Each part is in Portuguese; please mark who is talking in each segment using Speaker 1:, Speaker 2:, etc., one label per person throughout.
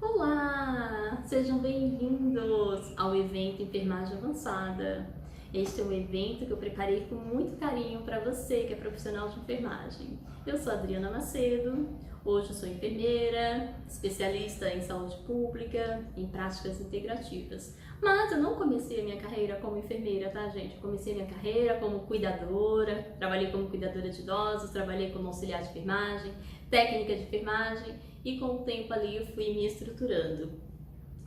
Speaker 1: Olá! Sejam bem-vindos ao evento Enfermagem Avançada. Este é um evento que eu preparei com muito carinho para você que é profissional de enfermagem. Eu sou Adriana Macedo, hoje eu sou enfermeira, especialista em saúde pública, em práticas integrativas. Mas eu não comecei a minha carreira como enfermeira, tá, gente? Eu comecei a minha carreira como cuidadora, trabalhei como cuidadora de idosos, trabalhei como auxiliar de enfermagem, técnica de enfermagem e com o tempo ali eu fui me estruturando.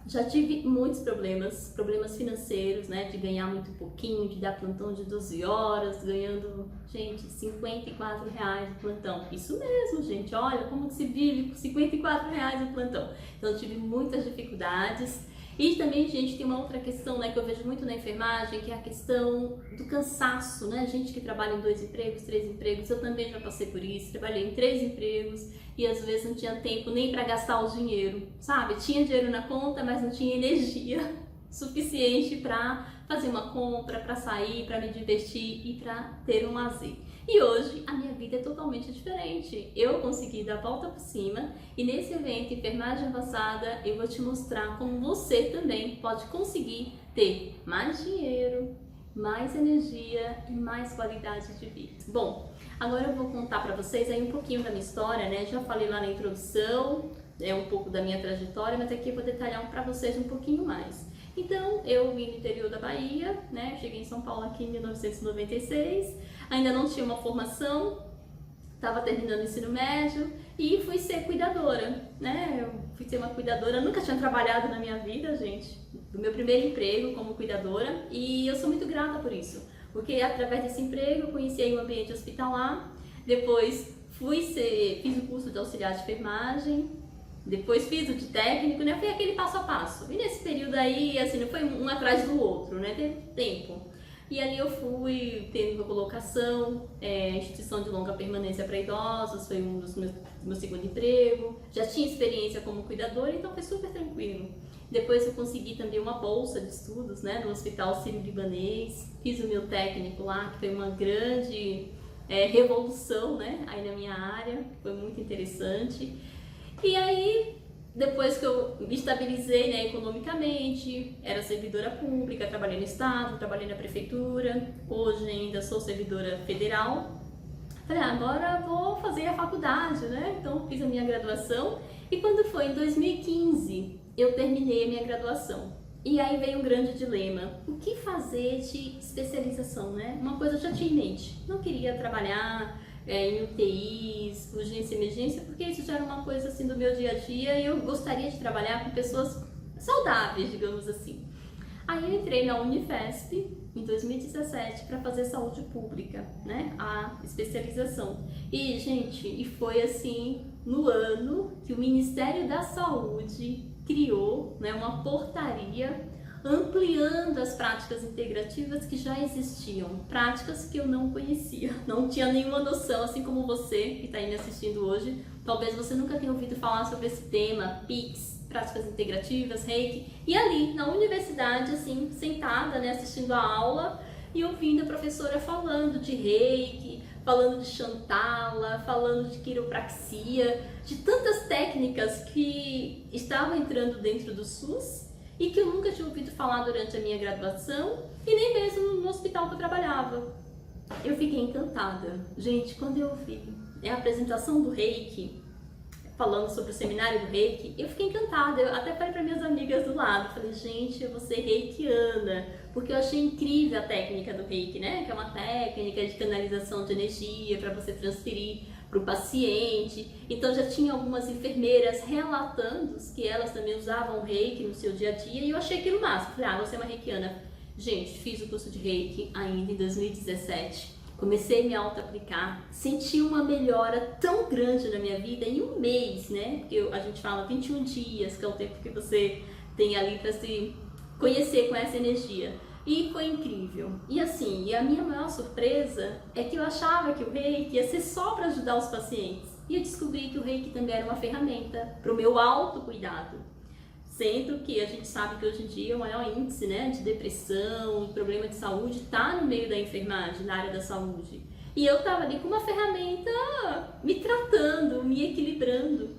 Speaker 1: Já tive muitos problemas financeiros, né, de ganhar muito pouquinho, de dar plantão de 12 horas, ganhando, gente, R$ 54 o plantão. Isso mesmo, gente, olha como que se vive com R$ 54 o plantão. Então eu tive muitas dificuldades. E também, gente, tem uma outra questão, né, que eu vejo muito na enfermagem, que é a questão do cansaço, né? Gente que trabalha em 2 empregos, 3 empregos, eu também já passei por isso, trabalhei em 3 empregos e às vezes não tinha tempo nem para gastar o dinheiro, sabe? Tinha dinheiro na conta, mas não tinha energia suficiente para fazer uma compra, para sair, para me divertir e para ter um lazer. E hoje a minha vida é totalmente diferente. Eu consegui dar a volta por cima e nesse evento Enfermagem Avançada eu vou te mostrar como você também pode conseguir ter mais dinheiro, mais energia e mais qualidade de vida. Bom, agora eu vou contar para vocês aí um pouquinho da minha história, né? Já falei lá na introdução, um pouco da minha trajetória, mas aqui eu vou detalhar para vocês um pouquinho mais. Então, eu vim do interior da Bahia, né? Cheguei em São Paulo aqui em 1996, ainda não tinha uma formação, estava terminando o ensino médio e fui ser cuidadora, né? Eu fui ser uma cuidadora, nunca tinha trabalhado na minha vida, gente, do meu primeiro emprego como cuidadora e eu sou muito grata por isso, porque através desse emprego eu conheci aí o ambiente hospitalar, depois fiz o curso de auxiliar de enfermagem, depois fiz o de técnico, né? Foi aquele passo a passo. E nesse período aí, assim, não foi um atrás do outro, né? Teve tempo. E ali eu fui tendo colocação, instituição de longa permanência para idosos, foi um dos meu segundo emprego. Já tinha experiência como cuidadora, então foi super tranquilo. Depois eu consegui também uma bolsa de estudos, né? No Hospital Sírio-Libanês. Fiz o meu técnico lá, que foi uma grande revolução, né? Aí na minha área, foi muito interessante. E aí, depois que eu me estabilizei, né, economicamente, era servidora pública, trabalhei no estado, trabalhei na prefeitura, hoje ainda sou servidora federal. Falei, agora vou fazer a faculdade, né? Então fiz a minha graduação e quando foi em 2015 eu terminei a minha graduação. E aí veio um grande dilema, o que fazer de especialização, né? Uma coisa eu já tinha em mente, não queria trabalhar em UTIs, urgência e emergência, porque isso já era uma coisa assim do meu dia a dia e eu gostaria de trabalhar com pessoas saudáveis, digamos assim. Aí eu entrei na Unifesp em 2017 para fazer saúde pública, né, a especialização. E, gente, foi assim no ano que o Ministério da Saúde criou, né, uma portaria ampliando as práticas integrativas que já existiam, práticas que eu não conhecia, não tinha nenhuma noção, assim como você que está aí me assistindo hoje, talvez você nunca tenha ouvido falar sobre esse tema, PICS, práticas integrativas, Reiki, e ali na universidade, assim, sentada, né, assistindo a aula e ouvindo a professora falando de Reiki, falando de Shantala, falando de quiropraxia, de tantas técnicas que estavam entrando dentro do SUS, e que eu nunca tinha ouvido falar durante a minha graduação e nem mesmo no hospital que eu trabalhava. Eu fiquei encantada. Gente, quando eu vi a apresentação do Reiki, falando sobre o seminário do Reiki, eu fiquei encantada. Eu até falei para minhas amigas do lado, falei, gente, eu vou ser reikiana, porque eu achei incrível a técnica do Reiki, né? Que é uma técnica de canalização de energia para você transferir para o paciente. Então já tinha algumas enfermeiras relatando que elas também usavam o Reiki no seu dia a dia e eu achei aquilo máximo. Falei, você é uma reikiana. Gente, fiz o curso de Reiki ainda em 2017. Comecei a me auto-aplicar, senti uma melhora tão grande na minha vida em um mês, né? Porque a gente fala 21 dias, que é o tempo que você tem ali para se conhecer com essa energia. E foi incrível. E assim, a minha maior surpresa é que eu achava que o Reiki ia ser só para ajudar os pacientes. E eu descobri que o Reiki também era uma ferramenta para o meu autocuidado. Sendo que a gente sabe que hoje em dia o maior índice, né, de depressão e problema de saúde está no meio da enfermagem, na área da saúde. E eu estava ali com uma ferramenta me tratando, me equilibrando.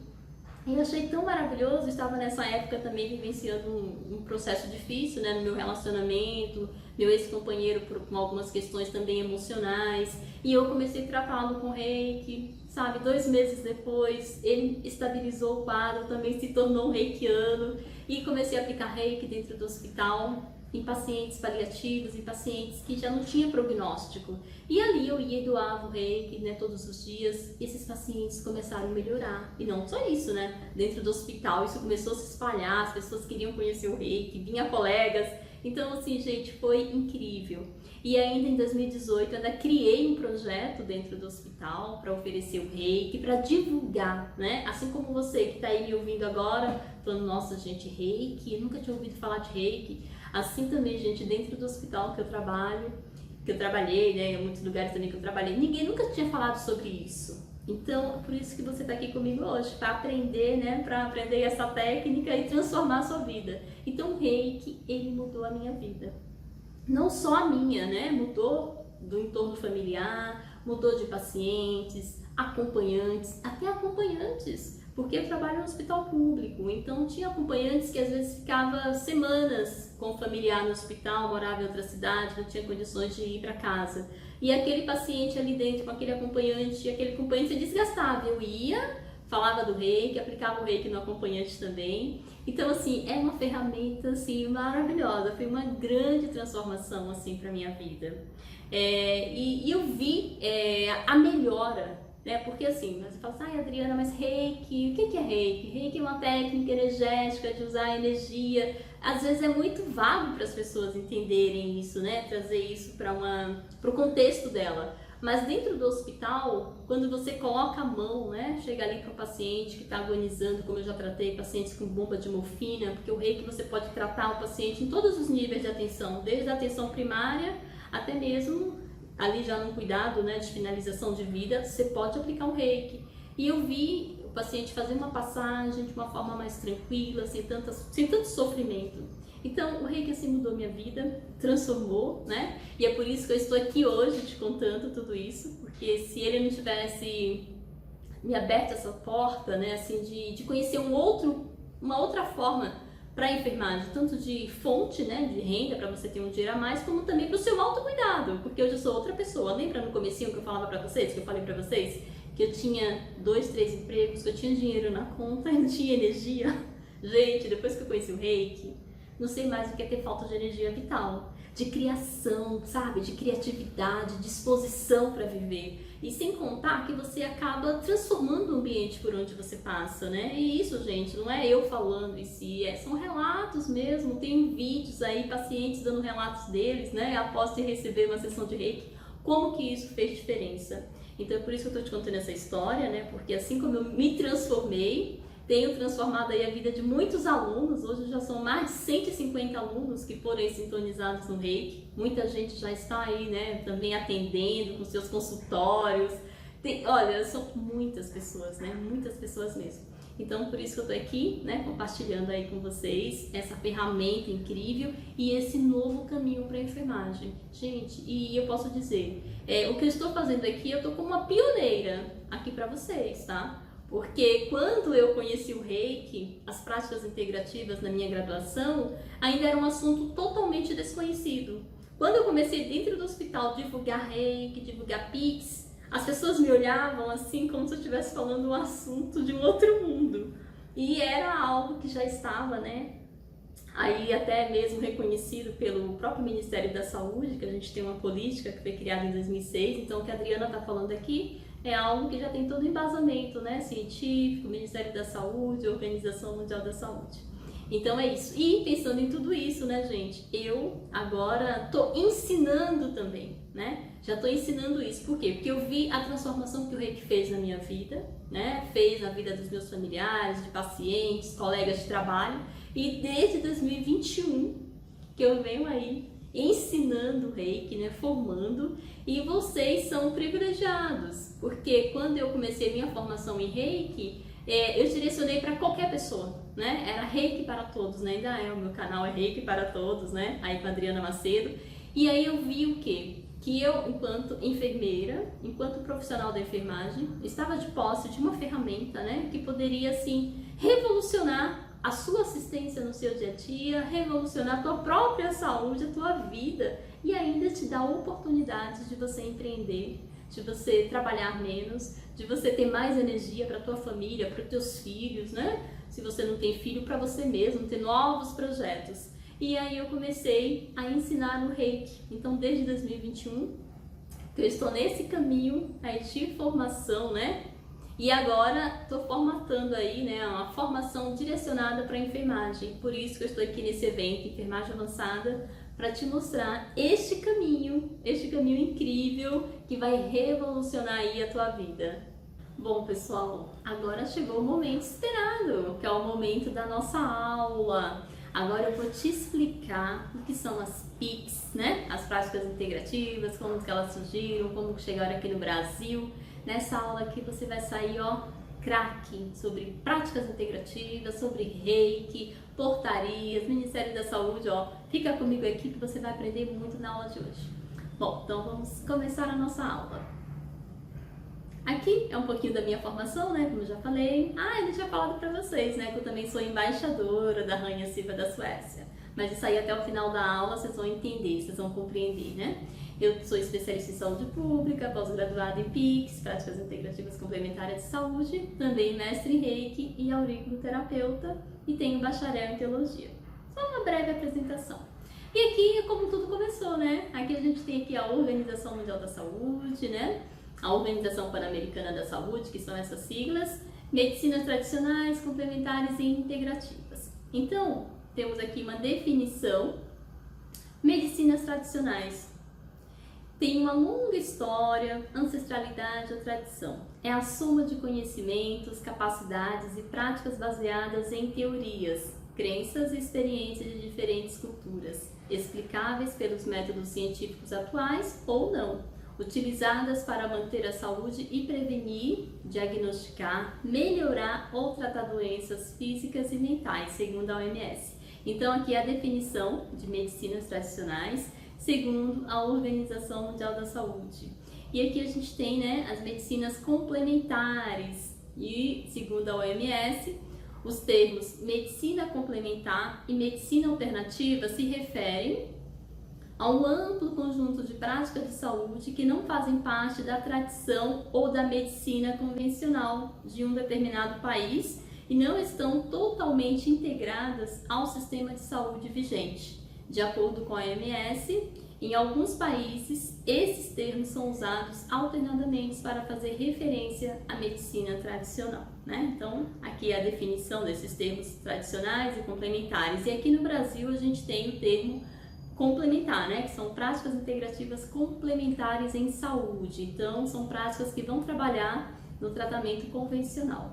Speaker 1: E eu achei tão maravilhoso, estava nessa época também vivenciando um processo difícil, né, no meu relacionamento, meu ex-companheiro com algumas questões também emocionais, e eu comecei tratá-lo com reiki, sabe, 2 meses depois ele estabilizou o quadro, também se tornou um reikiano, e comecei a aplicar reiki dentro do hospital, em pacientes paliativos, em pacientes que já não tinham prognóstico. E ali eu ia e doava o reiki, né, todos os dias. Esses pacientes começaram a melhorar. E não só isso, né? Dentro do hospital isso começou a se espalhar, as pessoas queriam conhecer o reiki, vinha colegas. Então, assim, gente, foi incrível. E ainda em 2018 eu ainda criei um projeto dentro do hospital para oferecer o reiki, para divulgar, né? Assim como você que está aí me ouvindo agora, falando, nossa, gente, reiki, eu nunca tinha ouvido falar de reiki. Assim também, gente, dentro do hospital que eu trabalhei, né, em muitos lugares também que eu trabalhei, ninguém nunca tinha falado sobre isso. Então, por isso que você está aqui comigo hoje, para aprender, né, para aprender essa técnica e transformar a sua vida. Então, o reiki, ele mudou a minha vida. Não só a minha, né, mudou do entorno familiar, mudou de pacientes, acompanhantes, até acompanhantes. Porque eu trabalho no hospital público, então tinha acompanhantes que às vezes ficava semanas com o familiar no hospital, morava em outra cidade, não tinha condições de ir para casa. E aquele paciente ali dentro com aquele acompanhante se desgastava. Eu ia, falava do reiki, aplicava o reiki no acompanhante também. Então, assim, é uma ferramenta assim, maravilhosa, foi uma grande transformação assim, para a minha vida. E eu vi a melhora. Né? Porque assim, você fala assim, ai Adriana, mas reiki, o que é reiki? Reiki é uma técnica energética de usar a energia. Às vezes é muito vago para as pessoas entenderem isso, né? Trazer isso para o contexto dela. Mas dentro do hospital, quando você coloca a mão, né? Chega ali para o paciente que está agonizando, como eu já tratei pacientes com bomba de morfina, porque o reiki você pode tratar o paciente em todos os níveis de atenção, desde a atenção primária até mesmo ali já num cuidado, né, de finalização de vida, você pode aplicar um reiki. E eu vi o paciente fazer uma passagem de uma forma mais tranquila, sem tanto sofrimento. Então, o reiki assim mudou minha vida, transformou, né? E é por isso que eu estou aqui hoje te contando tudo isso, porque se ele não tivesse me aberto essa porta, né, assim, de conhecer uma outra forma para a enfermagem, tanto de fonte, né, de renda para você ter um dinheiro a mais, como também para o seu autocuidado, porque hoje eu sou outra pessoa. Lembra no comecinho que eu falava para vocês, que eu falei para vocês, que eu tinha 2, 3 empregos, que eu tinha dinheiro na conta e não tinha energia? Gente, depois que eu conheci o reiki, não sei mais o que é ter falta de energia vital, de criação, sabe, de criatividade, disposição para viver. E sem contar que você acaba transformando o ambiente por onde você passa, né? E isso, gente, não é eu falando em si, são relatos mesmo. Tem vídeos aí, pacientes dando relatos deles, né? Após de receber uma sessão de reiki, como que isso fez diferença. Então é por isso que eu tô te contando essa história, né? Porque assim como eu me transformei, tenho transformado aí a vida de muitos alunos. Hoje já são mais de 150 alunos que foram sintonizados no reiki. Muita gente já está aí, né, também atendendo com seus consultórios. Olha, são muitas pessoas, né, muitas pessoas mesmo. Então, por isso que eu tô aqui, né, compartilhando aí com vocês essa ferramenta incrível e esse novo caminho para a enfermagem. Gente, e eu posso dizer, o que eu estou fazendo aqui, eu tô como uma pioneira aqui para vocês, tá? Porque quando eu conheci o reiki, as práticas integrativas na minha graduação, ainda era um assunto totalmente desconhecido. Quando eu comecei dentro do hospital divulgar reiki, divulgar Pix, as pessoas me olhavam assim como se eu estivesse falando um assunto de um outro mundo. E era algo que já estava, né, aí até mesmo reconhecido pelo próprio Ministério da Saúde, que a gente tem uma política que foi criada em 2006, então o que a Adriana está falando aqui é algo que já tem todo o embasamento, né, científico, Ministério da Saúde, Organização Mundial da Saúde. Então é isso. E pensando em tudo isso, né, gente, eu agora tô ensinando também, né? Já tô ensinando isso. Por quê? Porque eu vi a transformação que o reiki fez na minha vida, né? Fez na vida dos meus familiares, de pacientes, colegas de trabalho. E desde 2021 que eu venho aí ensinando o reiki, né, formando, e vocês são privilegiados, porque quando eu comecei minha formação em reiki, eu direcionei para qualquer pessoa, né, era reiki para todos, né, ainda o meu canal é reiki para todos, né, aí com a Adriana Macedo, e aí eu vi o quê? que eu, enquanto enfermeira, enquanto profissional da enfermagem, estava de posse de uma ferramenta, né, que poderia, assim, revolucionar a sua assistência no seu dia a dia, revolucionar a tua própria saúde, a tua vida e ainda te dar oportunidades de você empreender, de você trabalhar menos, de você ter mais energia para a tua família, para os teus filhos, né? Se você não tem filho, para você mesmo, ter novos projetos. E aí eu comecei a ensinar no Reiki. Então, desde 2021, que eu estou nesse caminho aí de formação, né? E agora estou formatando aí, né, uma formação direcionada para a enfermagem. Por isso que eu estou aqui nesse evento, Enfermagem Avançada, para te mostrar este caminho incrível que vai revolucionar aí a tua vida. Bom, pessoal, agora chegou o momento esperado, que é o momento da nossa aula. Agora eu vou te explicar o que são as PICs, né? As práticas integrativas, como que elas surgiram, como que chegaram aqui no Brasil. Nessa aula aqui você vai sair, ó, craque sobre práticas integrativas, sobre Reiki, portarias, Ministério da Saúde, ó. Fica comigo aqui que você vai aprender muito na aula de hoje. Bom, então vamos começar a nossa aula. Aqui é um pouquinho da minha formação, né, como eu já falei. Eu não tinha falado pra vocês, né, que eu também sou embaixadora da Rainha Silva da Suécia. Mas isso aí até o final da aula vocês vão entender, vocês vão compreender, né? Eu sou especialista em saúde pública, pós-graduada em PICs, práticas integrativas complementares de saúde, também mestre em Reiki e auriculoterapeuta e tenho bacharel em teologia. Só uma breve apresentação. E aqui é como tudo começou, né? Aqui a gente tem aqui a Organização Mundial da Saúde, né? A Organização Pan-Americana da Saúde, que são essas siglas, medicinas tradicionais, complementares e integrativas. Então, temos aqui uma definição. Medicinas tradicionais tem uma longa história, ancestralidade ou tradição. É a soma de conhecimentos, capacidades e práticas baseadas em teorias, crenças e experiências de diferentes culturas, explicáveis pelos métodos científicos atuais ou não, utilizadas para manter a saúde e prevenir, diagnosticar, melhorar ou tratar doenças físicas e mentais, segundo a OMS. Então, aqui é a definição de medicinas tradicionais, segundo a Organização Mundial da Saúde. E aqui a gente tem, né, as medicinas complementares e, segundo a OMS, os termos medicina complementar e medicina alternativa se referem a um amplo conjunto de práticas de saúde que não fazem parte da tradição ou da medicina convencional de um determinado país e não estão totalmente integradas ao sistema de saúde vigente. De acordo com a OMS, em alguns países, esses termos são usados alternadamente para fazer referência à medicina tradicional, né? Então, aqui é a definição desses termos tradicionais e complementares. E aqui no Brasil, a gente tem o termo complementar, né? Que são práticas integrativas complementares em saúde. Então, são práticas que vão trabalhar no tratamento convencional.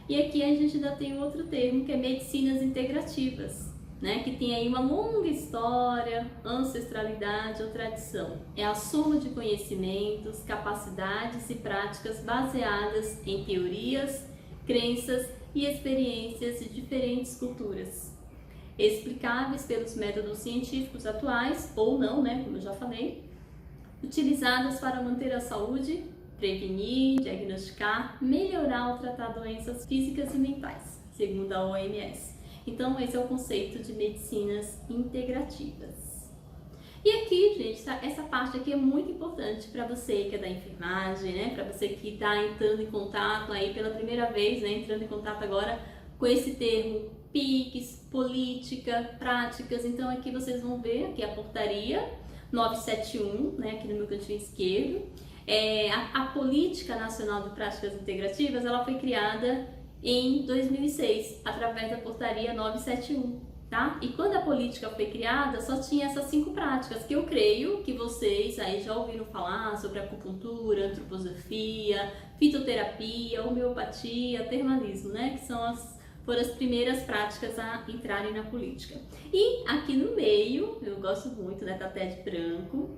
Speaker 1: E aqui a gente ainda tem outro termo, que é medicinas integrativas, né, que tem aí uma longa história, ancestralidade ou tradição. É a soma de conhecimentos, capacidades e práticas baseadas em teorias, crenças e experiências de diferentes culturas, explicáveis pelos métodos científicos atuais ou não, né, como eu já falei, utilizadas para manter a saúde, prevenir, diagnosticar, melhorar ou tratar doenças físicas e mentais, segundo a OMS. Então, esse é o conceito de medicinas integrativas. E aqui, gente, essa parte aqui é muito importante para você que é da enfermagem, né? Para você que está entrando em contato aí pela primeira vez, né? Entrando em contato agora com esse termo PICs, política, práticas. Então, aqui vocês vão ver aqui a portaria 971, né? Aqui no meu cantinho esquerdo. A Política Nacional de Práticas Integrativas, ela foi criada em 2006, através da portaria 971, tá? E quando a política foi criada, só tinha essas 5 práticas, que eu creio que vocês aí já ouviram falar sobre acupuntura, antroposofia, fitoterapia, homeopatia, termalismo, né? Que foram as primeiras práticas a entrarem na política. E aqui no meio, eu gosto muito, né, da TED branco,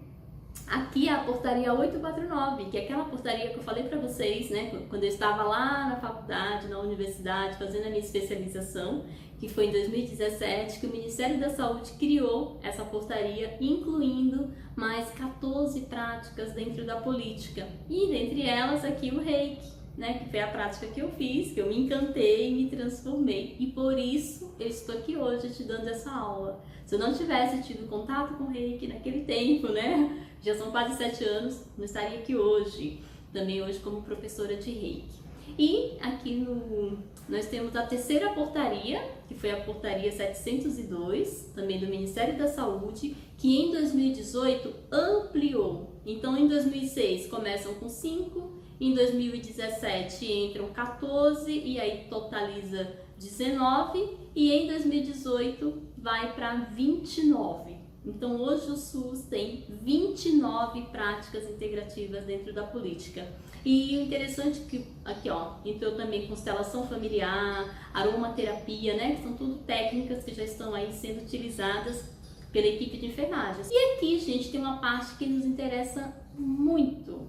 Speaker 1: Aqui é a portaria 849, que é aquela portaria que eu falei para vocês, né, quando eu estava lá na faculdade, na universidade, fazendo a minha especialização, que foi em 2017, que o Ministério da Saúde criou essa portaria, incluindo mais 14 práticas dentro da política. E dentre elas aqui o Reiki, né, que foi a prática que eu fiz, que eu me encantei e me transformei. E por isso eu estou aqui hoje te dando essa aula. Se eu não tivesse tido contato com o Reiki naquele tempo, né, já são quase 7 anos, não estaria aqui hoje, também hoje como professora de Reiki. E aqui nós temos a terceira portaria, que foi a portaria 702, também do Ministério da Saúde, que em 2018 ampliou. Então em 2006 começam com 5, em 2017 entram 14 e aí totaliza 19 e em 2018 vai para 29. Então hoje o SUS tem 29 práticas integrativas dentro da política. E o interessante é que aqui ó, entrou também constelação familiar, aromaterapia, né, que são tudo técnicas que já estão aí sendo utilizadas pela equipe de enfermagem. E aqui, gente, tem uma parte que nos interessa muito,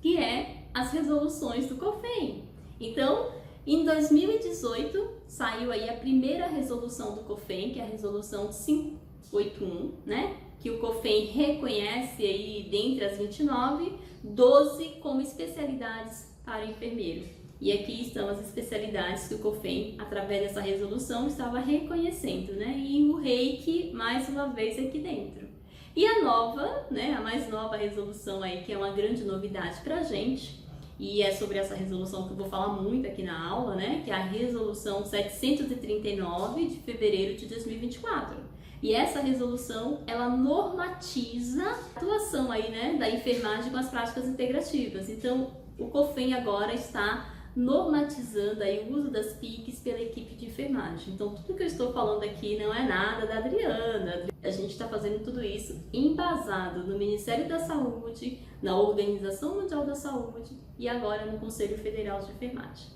Speaker 1: que é as resoluções do COFEM. Então, em 2018 saiu aí a primeira resolução do COFEM, que é a resolução 581, né? Que o COFEM reconhece aí, dentre as 29, 12 como especialidades para o enfermeiro. E aqui estão as especialidades que o COFEM, através dessa resolução, estava reconhecendo, né? E o Reiki, mais uma vez, aqui dentro. E a nova, né? A mais nova resolução aí, que é uma grande novidade para a gente, e é sobre essa resolução que eu vou falar muito aqui na aula, né? Que é a resolução 739 de fevereiro de 2024. E essa resolução, ela normatiza a atuação aí, né, da enfermagem com as práticas integrativas. Então, o COFEM agora está normatizando aí o uso das PICs pela equipe de enfermagem. Então, tudo que eu estou falando aqui não é nada da Adriana. A gente está fazendo tudo isso embasado no Ministério da Saúde, na Organização Mundial da Saúde e agora no Conselho Federal de Enfermagem.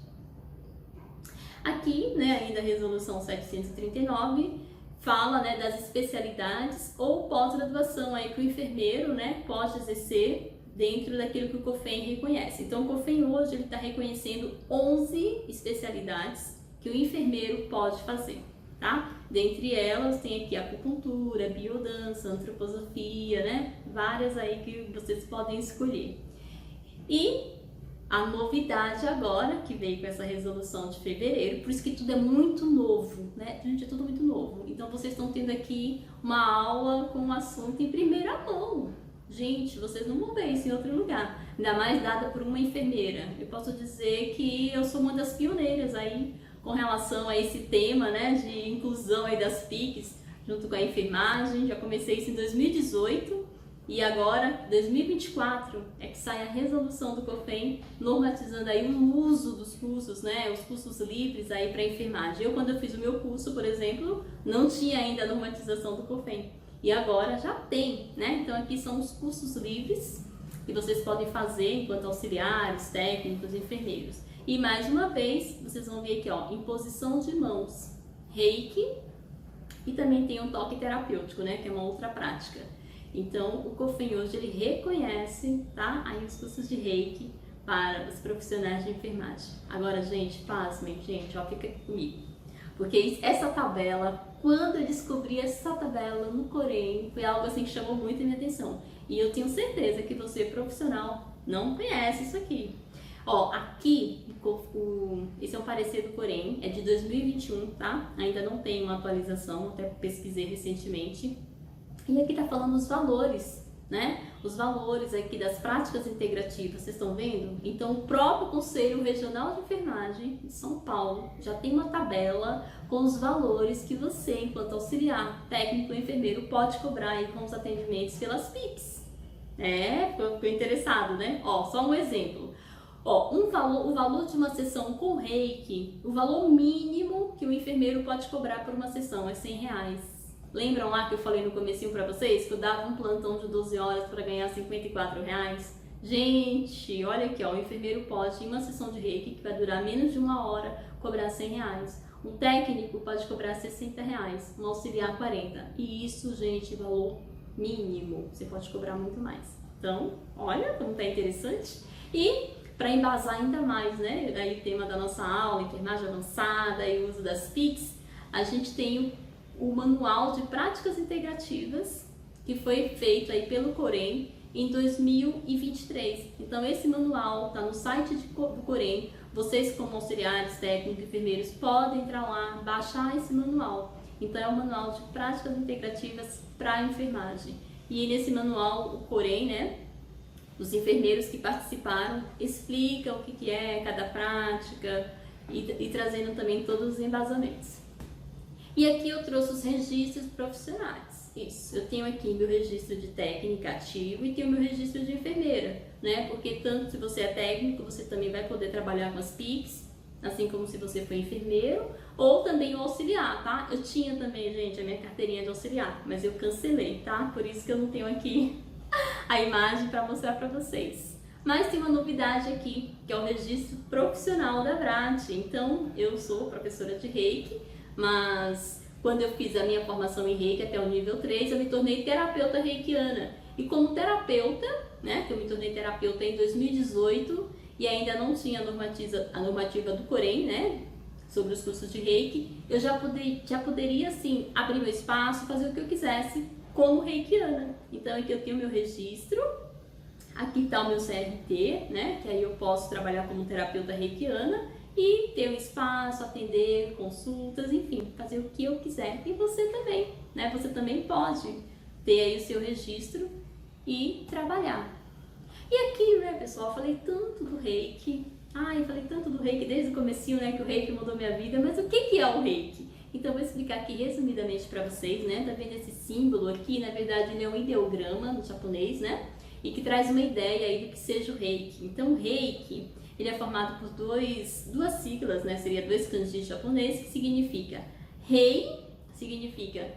Speaker 1: Aqui, né, ainda a resolução 739 fala, né, das especialidades ou pós-graduação aí que o enfermeiro, né, pode exercer dentro daquilo que o COFEM reconhece. Então, o COFEM hoje está reconhecendo 11 especialidades que o enfermeiro pode fazer, tá? Dentre elas tem aqui acupuntura, biodança, antroposofia, né? Várias aí que vocês podem escolher. E a novidade agora, que veio com essa resolução de fevereiro, por isso que tudo é muito novo, né? Gente, é tudo muito novo. Então, vocês estão tendo aqui uma aula com um assunto em primeira mão. Gente, vocês não vão ver isso em outro lugar, ainda mais dada por uma enfermeira. Eu posso dizer que eu sou uma das pioneiras aí com relação a esse tema, né, de inclusão aí das PICs junto com a enfermagem. Já comecei isso em 2018 e agora, 2024, é que sai a resolução do COFEM normatizando aí o uso dos cursos, né, os cursos livres aí para enfermagem. Eu, quando eu fiz o meu curso, por exemplo, não tinha ainda a normatização do COFEM. E agora já tem, né? Então aqui são os cursos livres que vocês podem fazer enquanto auxiliares, técnicos, enfermeiros. E mais uma vez, vocês vão ver aqui, ó, imposição de mãos, Reiki, e também tem um toque terapêutico, né? Que é uma outra prática. Então o COFEM hoje ele reconhece, tá? Aí os cursos de Reiki para os profissionais de enfermagem. Agora, gente, pasmem, gente, ó, fica aqui comigo. Porque essa tabela, quando eu descobri essa tabela no Corém, foi algo assim que chamou muito a minha atenção. E eu tenho certeza que você, profissional, não conhece isso aqui. Ó, aqui, esse é um parecer do Corém, é de 2021, tá? Ainda não tem uma atualização, até pesquisei recentemente. E aqui tá falando os valores, né? Os valores aqui das práticas integrativas, vocês estão vendo? Então, o próprio Conselho Regional de Enfermagem de São Paulo já tem uma tabela com os valores que você, enquanto auxiliar, técnico ou enfermeiro, pode cobrar aí com os atendimentos pelas PICs. Ficou interessado, né? Ó, só um exemplo. Ó, o valor de uma sessão com Reiki, o valor mínimo que o enfermeiro pode cobrar por uma sessão é R$100. Lembram lá que eu falei no comecinho pra vocês que eu dava um plantão de 12 horas para ganhar R$54? Gente, olha aqui, ó, o enfermeiro pode, em uma sessão de Reiki, que vai durar menos de 1 hora, cobrar R$100. Um técnico pode cobrar R$60, um auxiliar 40. E isso, gente, valor mínimo. Você pode cobrar muito mais. Então, olha como tá interessante. E para embasar ainda mais, né, aí o tema da nossa aula, enfermagem avançada e o uso das PICs, a gente tem o Manual de Práticas Integrativas, que foi feito aí pelo Corém em 2023. Então esse manual está no site do Corém. Vocês, como auxiliares, técnicos, enfermeiros, podem entrar lá, baixar esse manual. Então é o Manual de Práticas Integrativas para a Enfermagem. E nesse manual, o Corém, né, os enfermeiros que participaram explicam o que é cada prática e trazendo também todos os embasamentos. E aqui eu trouxe os registros profissionais. Isso, eu tenho aqui meu registro de técnica ativo e tenho meu registro de enfermeira, né? Porque tanto se você é técnico, você também vai poder trabalhar com as PICs, assim como se você for enfermeiro, ou também o auxiliar, tá? Eu tinha também, gente, a minha carteirinha de auxiliar, mas eu cancelei, tá? Por isso que eu não tenho aqui a imagem para mostrar para vocês. Mas tem uma novidade aqui, que é o registro profissional da VRAD. Então, eu sou professora de Reiki, mas quando eu fiz a minha formação em Reiki até o nível 3, eu me tornei terapeuta reikiana. E como terapeuta, né, que eu me tornei terapeuta em 2018 e ainda não tinha a normativa do Corém, né, sobre os cursos de Reiki, eu já poderia, assim, abrir meu espaço, fazer o que eu quisesse como reikiana. Então aqui eu tenho meu registro, aqui está o meu CRT, né, que aí eu posso trabalhar como terapeuta reikiana e ter um espaço, atender consultas, enfim, fazer o que eu quiser. E você também, né? Você também pode ter aí o seu registro e trabalhar. E aqui, né, pessoal, eu falei tanto do Reiki. Eu falei tanto do Reiki desde o comecinho, né, que o Reiki mudou minha vida. Mas o que é o Reiki? Então, eu vou explicar aqui resumidamente para vocês, né? Tá vendo esse símbolo aqui? Na verdade, ele é um ideograma no japonês, né? E que traz uma ideia aí do que seja o Reiki. Então, o Reiki, ele é formado por duas siglas, né? Seria dois kanjis japoneses, que significa Rei, significa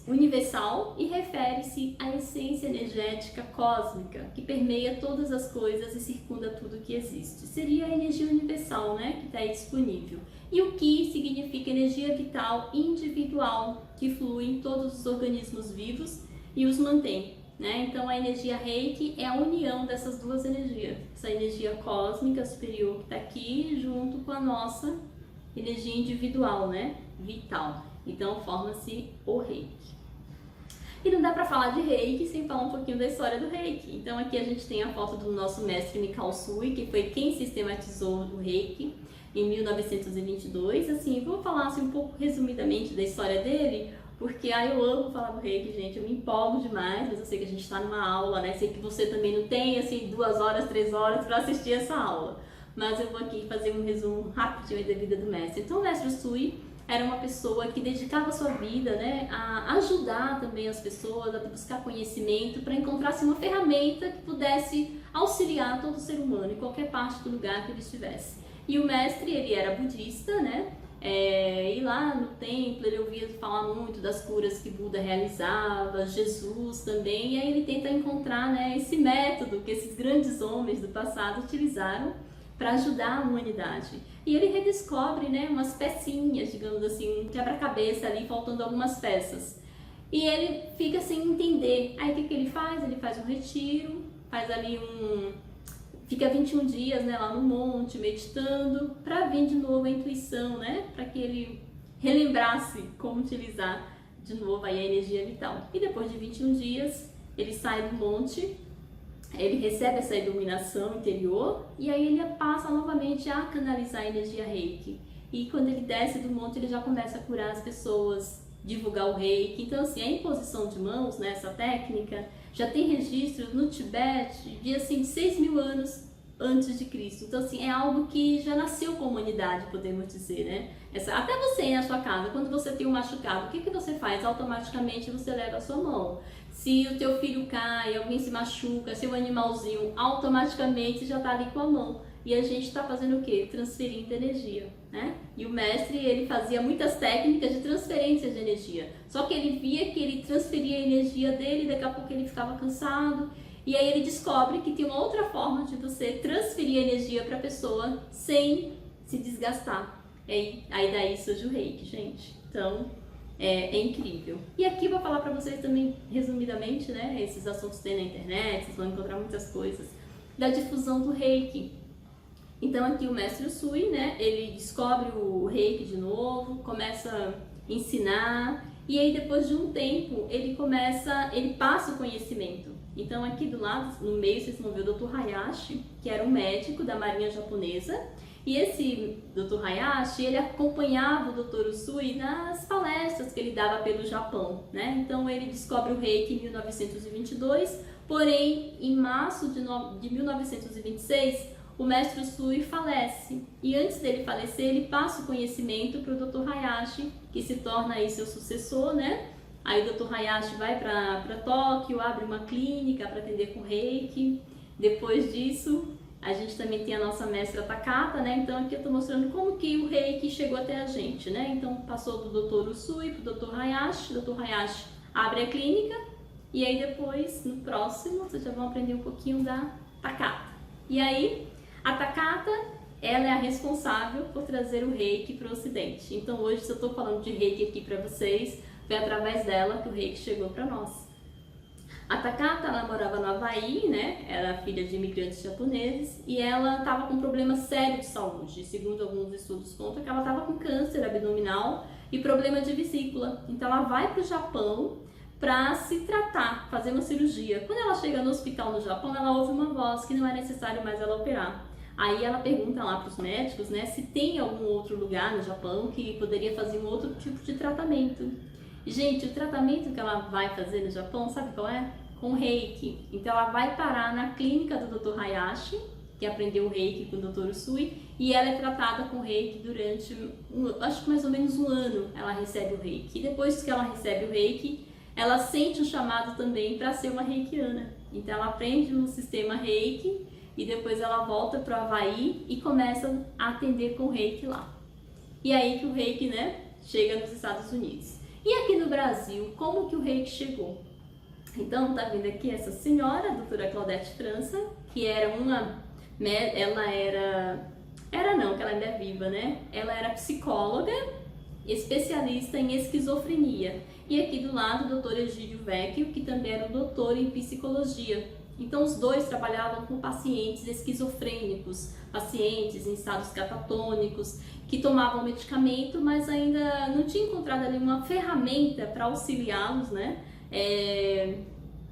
Speaker 1: universal e refere-se à essência energética cósmica que permeia todas as coisas e circunda tudo que existe. Seria a energia universal, né? Que está aí disponível. E o Ki significa energia vital individual que flui em todos os organismos vivos e os mantém. Né? Então a energia Reiki é a união dessas duas energias, essa energia cósmica superior que está aqui junto com a nossa energia individual, né? Vital. Então forma-se o Reiki. E não dá para falar de Reiki sem falar um pouquinho da história do Reiki. Então aqui a gente tem a foto do nosso mestre Mikao Usui, que foi quem sistematizou o Reiki em 1922. Assim, vou falar assim, um pouco resumidamente da história dele, porque eu amo falar do Reiki, gente, eu me empolgo demais, mas eu sei que a gente está numa aula, né? Sei que você também não tem, assim, 2 horas, 3 horas para assistir essa aula. Mas eu vou aqui fazer um resumo rapidinho da vida do mestre. Então, o mestre Usui era uma pessoa que dedicava a sua vida, né, a ajudar também as pessoas, a buscar conhecimento, para encontrar assim, uma ferramenta que pudesse auxiliar todo ser humano, em qualquer parte do lugar que ele estivesse. E o mestre, ele era budista, né? E lá no templo ele ouvia falar muito das curas que Buda realizava, Jesus também, e aí ele tenta encontrar, né, esse método que esses grandes homens do passado utilizaram para ajudar a humanidade. E ele redescobre, né, umas pecinhas, digamos assim, um quebra-cabeça ali, faltando algumas peças. E ele fica sem entender. Aí o que ele faz? Ele faz um retiro, faz ali fica 21 dias, né, lá no monte, meditando, para vir de novo a intuição, né, para que ele relembrasse como utilizar de novo aí a energia vital. E depois de 21 dias, ele sai do monte, ele recebe essa iluminação interior e aí ele passa novamente a canalizar a energia Reiki. E quando ele desce do monte, ele já começa a curar as pessoas, divulgar o Reiki. Então, assim, a imposição de mãos, né, essa técnica, já tem registros no Tibete de, assim, 6.000 anos antes de Cristo. Então, assim, é algo que já nasceu com a humanidade, podemos dizer, né? Até você aí na sua casa, quando você tem um machucado, o que você faz? Automaticamente você leva a sua mão. Se o teu filho cai, alguém se machuca, seu animalzinho, automaticamente já está ali com a mão. E a gente está fazendo o quê? Transferindo energia, né? E o mestre, ele fazia muitas técnicas de transferência de energia. Só que ele via que ele transferia a energia dele, daqui a pouco ele ficava cansado. E aí ele descobre que tem uma outra forma de você transferir a energia para a pessoa sem se desgastar. Aí daí surge o Reiki, gente. Então, é incrível. E aqui vou falar para vocês também, resumidamente, né, esses assuntos tem na internet, vocês vão encontrar muitas coisas, da difusão do Reiki. Então aqui o mestre Usui, né, ele descobre o Reiki de novo, começa a ensinar, e aí depois de um tempo ele passa o conhecimento. Então aqui do lado, no meio, vocês vão ver o Dr. Hayashi, que era um médico da marinha japonesa, e esse Dr. Hayashi, ele acompanhava o Dr. Usui nas palestras que ele dava pelo Japão, né? Então ele descobre o Reiki em 1922, porém em março de 1926, o mestre Usui falece. E antes dele falecer, ele passa o conhecimento para o Dr. Hayashi, que se torna aí seu sucessor, né? Aí o Dr. Hayashi vai para Tóquio, abre uma clínica para atender com Reiki. Depois disso, a gente também tem a nossa mestra Takata, né? Então aqui eu estou mostrando como que o Reiki chegou até a gente, né? Então passou do Dr. Usui para o Dr. Hayashi, o Dr. Hayashi abre a clínica e aí depois, no próximo, vocês já vão aprender um pouquinho da Takata. E aí, a Takata, ela é a responsável por trazer o Reiki para o Ocidente. Então hoje, se eu estou falando de Reiki aqui para vocês, foi através dela que o Reiki chegou para nós. A Takata, ela morava no Havaí, né? Era filha de imigrantes japoneses e ela estava com um problema sério de saúde. Segundo alguns estudos contam que ela estava com câncer abdominal e problema de vesícula. Então ela vai para o Japão para se tratar, fazer uma cirurgia. Quando ela chega no hospital no Japão, ela ouve uma voz que não é necessário mais ela operar. Aí ela pergunta lá para os médicos, né, se tem algum outro lugar no Japão que poderia fazer um outro tipo de tratamento. Gente, o tratamento que ela vai fazer no Japão, sabe qual é? Com Reiki. Então ela vai parar na clínica do Dr. Hayashi, que aprendeu o Reiki com o Dr. Usui, e ela é tratada com Reiki durante, acho que mais ou menos um ano ela recebe o Reiki. E depois que ela recebe o Reiki, ela sente um chamado também para ser uma reikiana. Então ela aprende no sistema Reiki e depois ela volta para o Havaí e começa a atender com o Reiki lá. E aí que o Reiki, né, chega nos Estados Unidos. E aqui no Brasil, como que o Reiki chegou? Então tá vendo aqui essa senhora, a doutora Claudete França, que era que ela ainda é viva, né? Ela era psicóloga, especialista em esquizofrenia. E aqui do lado o Dr. Egídio Vecchio, que também era um doutor em psicologia. Então os dois trabalhavam com pacientes esquizofrênicos, pacientes em estados catatônicos, que tomavam medicamento, mas ainda não tinha encontrado ali uma ferramenta para auxiliá-los, né?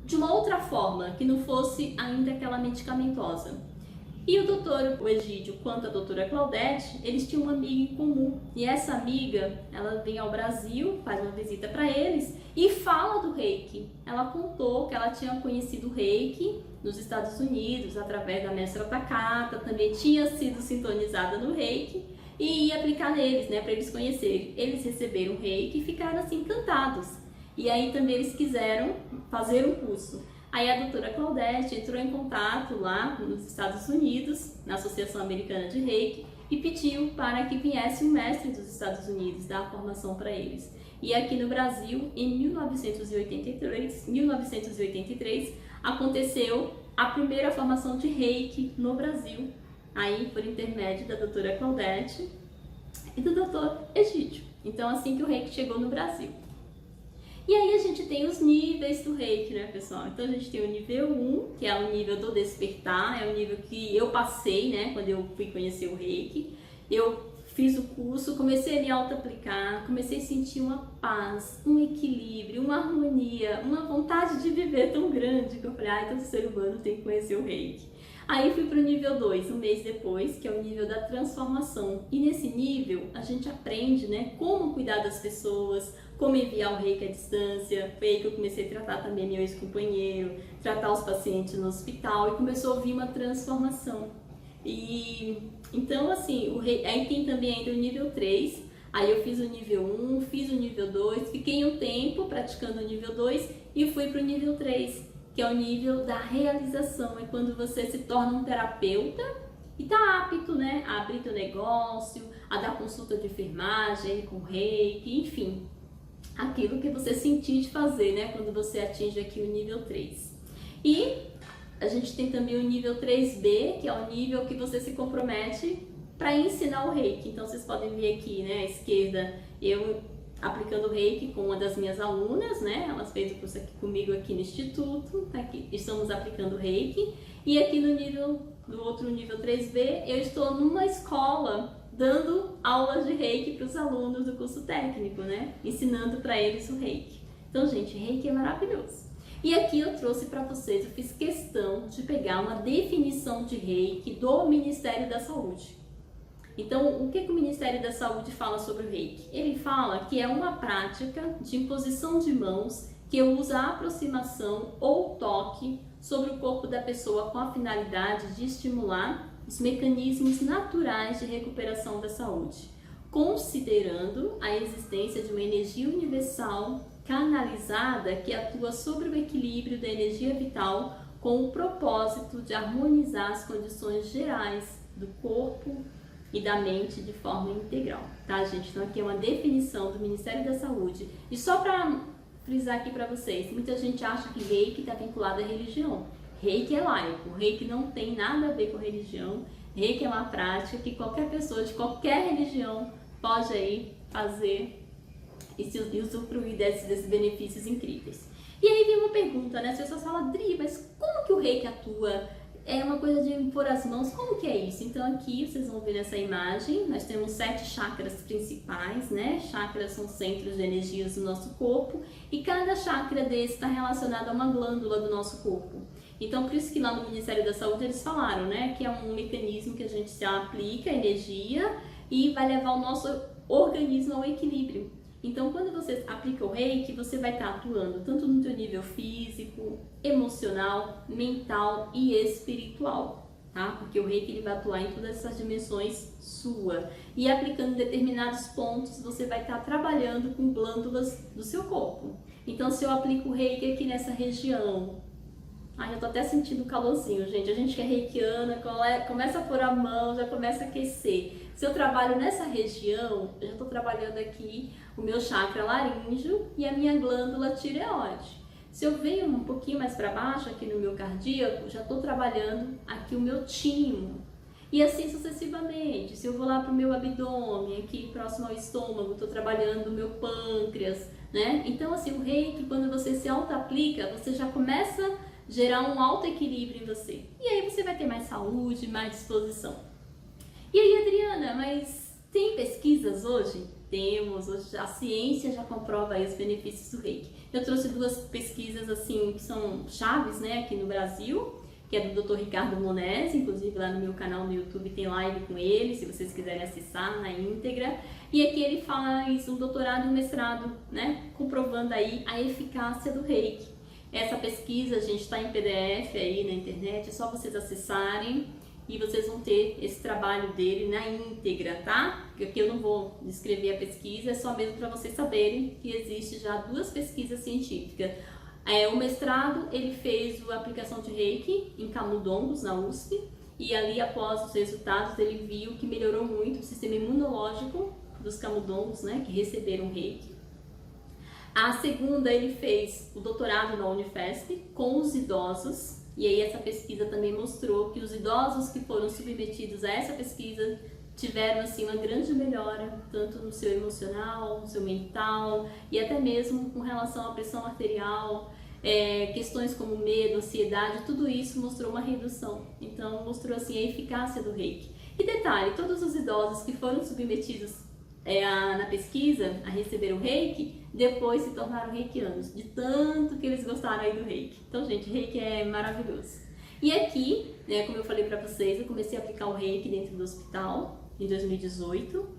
Speaker 1: De uma outra forma, que não fosse ainda aquela medicamentosa. E o doutor Egídio quanto a doutora Claudete, eles tinham uma amiga em comum. E essa amiga, ela vem ao Brasil, faz uma visita para eles e fala do Reiki. Ela contou que ela tinha conhecido o Reiki nos Estados Unidos, através da mestra Takata, também tinha sido sintonizada no Reiki e ia aplicar neles, né, para eles conhecerem. Eles receberam o Reiki e ficaram assim encantados. E aí também eles quiseram fazer um curso. Aí a doutora Claudete entrou em contato lá nos Estados Unidos, na Associação Americana de Reiki, e pediu para que viesse um mestre dos Estados Unidos dar a formação para eles. E aqui no Brasil, em 1983, aconteceu a primeira formação de Reiki no Brasil, aí por intermédio da doutora Claudete e do doutor Egídio. Então assim que o Reiki chegou no Brasil. E aí a gente tem os níveis do Reiki, né, pessoal? Então a gente tem o nível 1, que é o nível do despertar, é o nível que eu passei, né, quando eu fui conhecer o Reiki. Eu fiz o curso, comecei a me auto-aplicar, comecei a sentir uma paz, um equilíbrio, uma harmonia, uma vontade de viver tão grande que eu falei, todo ser humano tem que conhecer o Reiki. Aí fui para o nível 2, um mês depois, que é o nível da transformação. E nesse nível a gente aprende, né, como cuidar das pessoas, como enviar o Reiki à distância. Foi aí que eu comecei a tratar também meu ex-companheiro, tratar os pacientes no hospital e começou a vir uma transformação. E então assim, aí tem também ainda o nível 3, aí eu fiz o nível 1, fiz o nível 2, fiquei um tempo praticando o nível 2 e fui para o nível 3, que é o nível da realização, é quando você se torna um terapeuta e está apto, né, a abrir teu negócio, a dar consulta de enfermagem com Reiki, enfim, aquilo que você sentir de fazer, né, quando você atinge aqui o nível 3. E a gente tem também o nível 3B, que é o nível que você se compromete para ensinar o Reiki. Então vocês podem ver aqui, né, à esquerda, eu aplicando reiki com uma das minhas alunas, né? Ela fez o curso aqui comigo aqui no Instituto, aqui estamos aplicando reiki. E aqui no outro nível 3B, eu estou numa escola dando aulas de reiki para os alunos do curso técnico, né? Ensinando para eles o reiki. Então, gente, reiki é maravilhoso. E aqui eu trouxe para vocês, eu fiz questão de pegar uma definição de reiki do Ministério da Saúde. Então, o que o Ministério da Saúde fala sobre o reiki? Ele fala que é uma prática de imposição de mãos que usa a aproximação ou toque sobre o corpo da pessoa com a finalidade de estimular os mecanismos naturais de recuperação da saúde, considerando a existência de uma energia universal canalizada que atua sobre o equilíbrio da energia vital com o propósito de harmonizar as condições gerais do corpo e da mente de forma integral, tá, gente? Então aqui é uma definição do Ministério da Saúde. E só para frisar aqui para vocês, muita gente acha que reiki está vinculado à religião. Reiki é laico, reiki não tem nada a ver com religião. Reiki é uma prática que qualquer pessoa de qualquer religião pode aí fazer e se usufruir desses benefícios incríveis. E aí vem uma pergunta, né? As pessoas falam, Dri, mas como que o reiki atua? É uma coisa de impor as mãos, como que é isso? Então aqui vocês vão ver nessa imagem, nós temos 7 chakras principais, né? Chakras são centros de energias do nosso corpo e cada chakra desse está relacionado a uma glândula do nosso corpo. Então por isso que lá no Ministério da Saúde eles falaram, né? Que é um mecanismo que a gente se aplica energia e vai levar o nosso organismo ao equilíbrio. Então, quando você aplica o reiki, você vai estar atuando tanto no teu nível físico, emocional, mental e espiritual, tá? Porque o reiki ele vai atuar em todas essas dimensões sua. E aplicando determinados pontos, você vai estar trabalhando com glândulas do seu corpo. Então, se eu aplico o reiki aqui nessa região, já tô até sentindo o calorzinho, gente. A gente que é reikiana, começa a pôr a mão, já começa a aquecer. Se eu trabalho nessa região, eu já estou trabalhando aqui o meu chakra laríngeo e a minha glândula tireoide. Se eu venho um pouquinho mais para baixo, aqui no meu cardíaco, já estou trabalhando aqui o meu timo. E assim sucessivamente. Se eu vou lá para o meu abdômen, aqui próximo ao estômago, estou trabalhando o meu pâncreas, né? Então, assim, o reiki, quando você se auto-aplica, você já começa a gerar um alto equilíbrio em você. E aí você vai ter mais saúde, mais disposição. E aí, Adriana, mas tem pesquisas hoje? Temos, hoje a ciência já comprova aí os benefícios do reiki. Eu trouxe 2 pesquisas assim que são chaves, né, aqui no Brasil, que é do Dr. Ricardo Monesi, inclusive lá no meu canal no YouTube tem live com ele, se vocês quiserem acessar na íntegra. E aqui ele faz um doutorado e um mestrado, né, comprovando aí a eficácia do reiki. Essa pesquisa, gente, está em PDF aí na internet, é só vocês acessarem. E vocês vão ter esse trabalho dele na íntegra, tá? Porque aqui eu não vou descrever a pesquisa, é só mesmo para vocês saberem que existe já 2 pesquisas científicas. O mestrado, ele fez a aplicação de reiki em camundongos na USP, e ali após os resultados ele viu que melhorou muito o sistema imunológico dos camundongos, né, que receberam reiki. A segunda, ele fez o doutorado na Unifesp com os idosos. E aí essa pesquisa também mostrou que os idosos que foram submetidos a essa pesquisa tiveram assim uma grande melhora, tanto no seu emocional, no seu mental e até mesmo com relação à pressão arterial, questões como medo, ansiedade, tudo isso mostrou uma redução. Então mostrou assim a eficácia do reiki. E detalhe, todos os idosos que foram submetidos na pesquisa a receber o reiki, depois se tornaram reikianos, de tanto que eles gostaram aí do reiki. Então, gente, reiki é maravilhoso. E aqui, né, como eu falei pra vocês, eu comecei a aplicar o reiki dentro do hospital em 2018.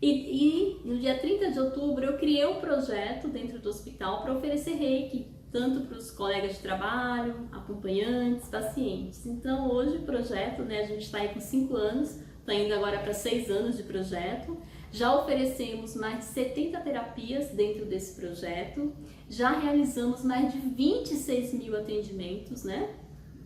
Speaker 1: E no dia 30 de outubro eu criei um projeto dentro do hospital para oferecer reiki, tanto para os colegas de trabalho, acompanhantes, pacientes. Então, hoje o projeto, né, a gente está aí com 5 anos, está indo agora para 6 anos de projeto. Já oferecemos mais de 70 terapias dentro desse projeto, já realizamos mais de 26 mil atendimentos, né?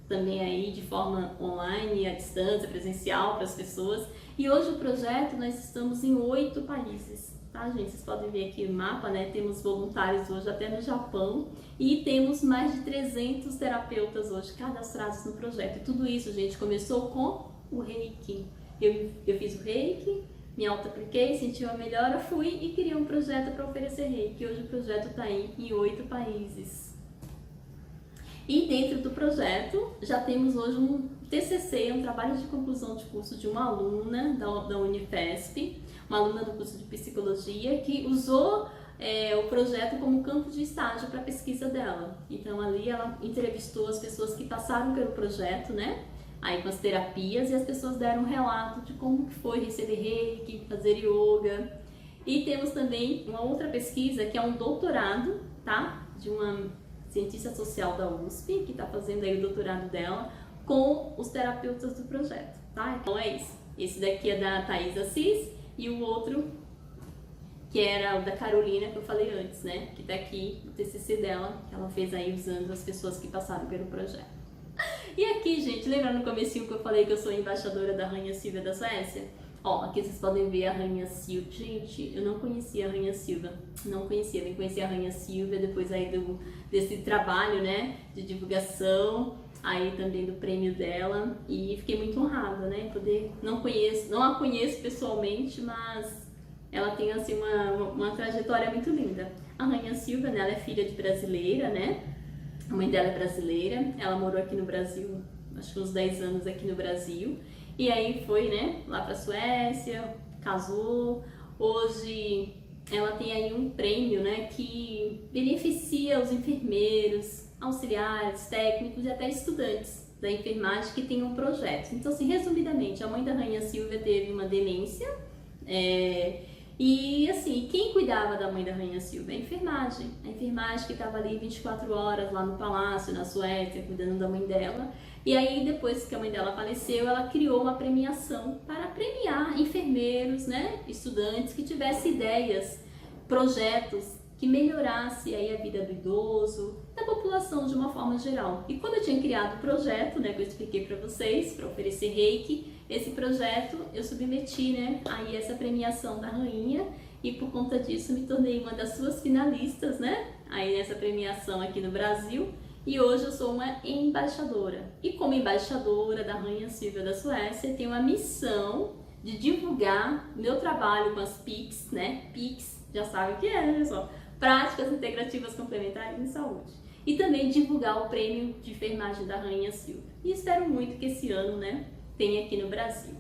Speaker 1: Também aí de forma online, à distância, presencial para as pessoas. E hoje o projeto nós estamos em 8 países, tá, gente? Vocês podem ver aqui o mapa, né? Temos voluntários hoje até no Japão e temos mais de 300 terapeutas hoje cadastrados no projeto. E tudo isso, gente, começou com o Reiki. Eu fiz o Reiki, me auto-apliquei, senti uma melhora, fui e criei um projeto para oferecer reiki. Hoje o projeto está aí em 8 países. E dentro do projeto já temos hoje um TCC, um trabalho de conclusão de curso de uma aluna da Unifesp, uma aluna do curso de psicologia que usou o projeto como campo de estágio para a pesquisa dela. Então ali ela entrevistou as pessoas que passaram pelo projeto, né? Aí com as terapias, e as pessoas deram um relato de como foi receber reiki, fazer yoga. E temos também uma outra pesquisa que é um doutorado, tá? De uma cientista social da USP, que está fazendo aí o doutorado dela com os terapeutas do projeto, tá? Então é isso. Esse daqui é da Thais Assis e o outro que era o da Carolina, que eu falei antes, né? Que tá aqui o TCC dela, que ela fez aí usando as pessoas que passaram pelo projeto. E aqui, gente, lembra no comecinho que eu falei que eu sou embaixadora da Rainha Silvia da Suécia? Ó, aqui vocês podem ver a Rainha Silvia. Gente, eu não conhecia a Rainha Silvia. Não conhecia, vim conhecer a Rainha Silvia depois aí desse trabalho, né? De divulgação, aí também do prêmio dela. E fiquei muito honrada, né? Poder, não a conheço pessoalmente, mas ela tem, assim, uma trajetória muito linda. A Rainha Silvia, né? Ela é filha de brasileira, né? A mãe dela é brasileira, ela morou aqui no Brasil, acho que uns 10 anos aqui no Brasil. E aí foi, né, lá pra Suécia, casou. Hoje ela tem aí um prêmio, né, que beneficia os enfermeiros, auxiliares, técnicos e até estudantes da enfermagem que tem um projeto. Então, assim, resumidamente, a mãe da Rainha Silvia teve uma demência, e assim, quem cuidava da mãe da Rainha Silvia? A enfermagem que estava ali 24 horas lá no palácio, na Suécia, cuidando da mãe dela. E aí, depois que a mãe dela faleceu, ela criou uma premiação para premiar enfermeiros, né, estudantes que tivessem ideias, projetos que melhorasse aí a vida do idoso, da população de uma forma geral. E quando eu tinha criado o projeto, né, que eu expliquei para vocês, para oferecer reiki, esse projeto eu submeti, né, aí essa premiação da rainha, e por conta disso me tornei uma das suas finalistas, né, aí nessa premiação aqui no Brasil. E hoje eu sou uma embaixadora. E como embaixadora da Rainha Silvia da Suécia, tenho a missão de divulgar meu trabalho com as PICs, né? PICs, já sabe o que é, né, pessoal? Práticas Integrativas Complementares em Saúde. E também divulgar o prêmio de enfermagem da Rainha Silvia. E espero muito que esse ano, né, tenha aqui no Brasil.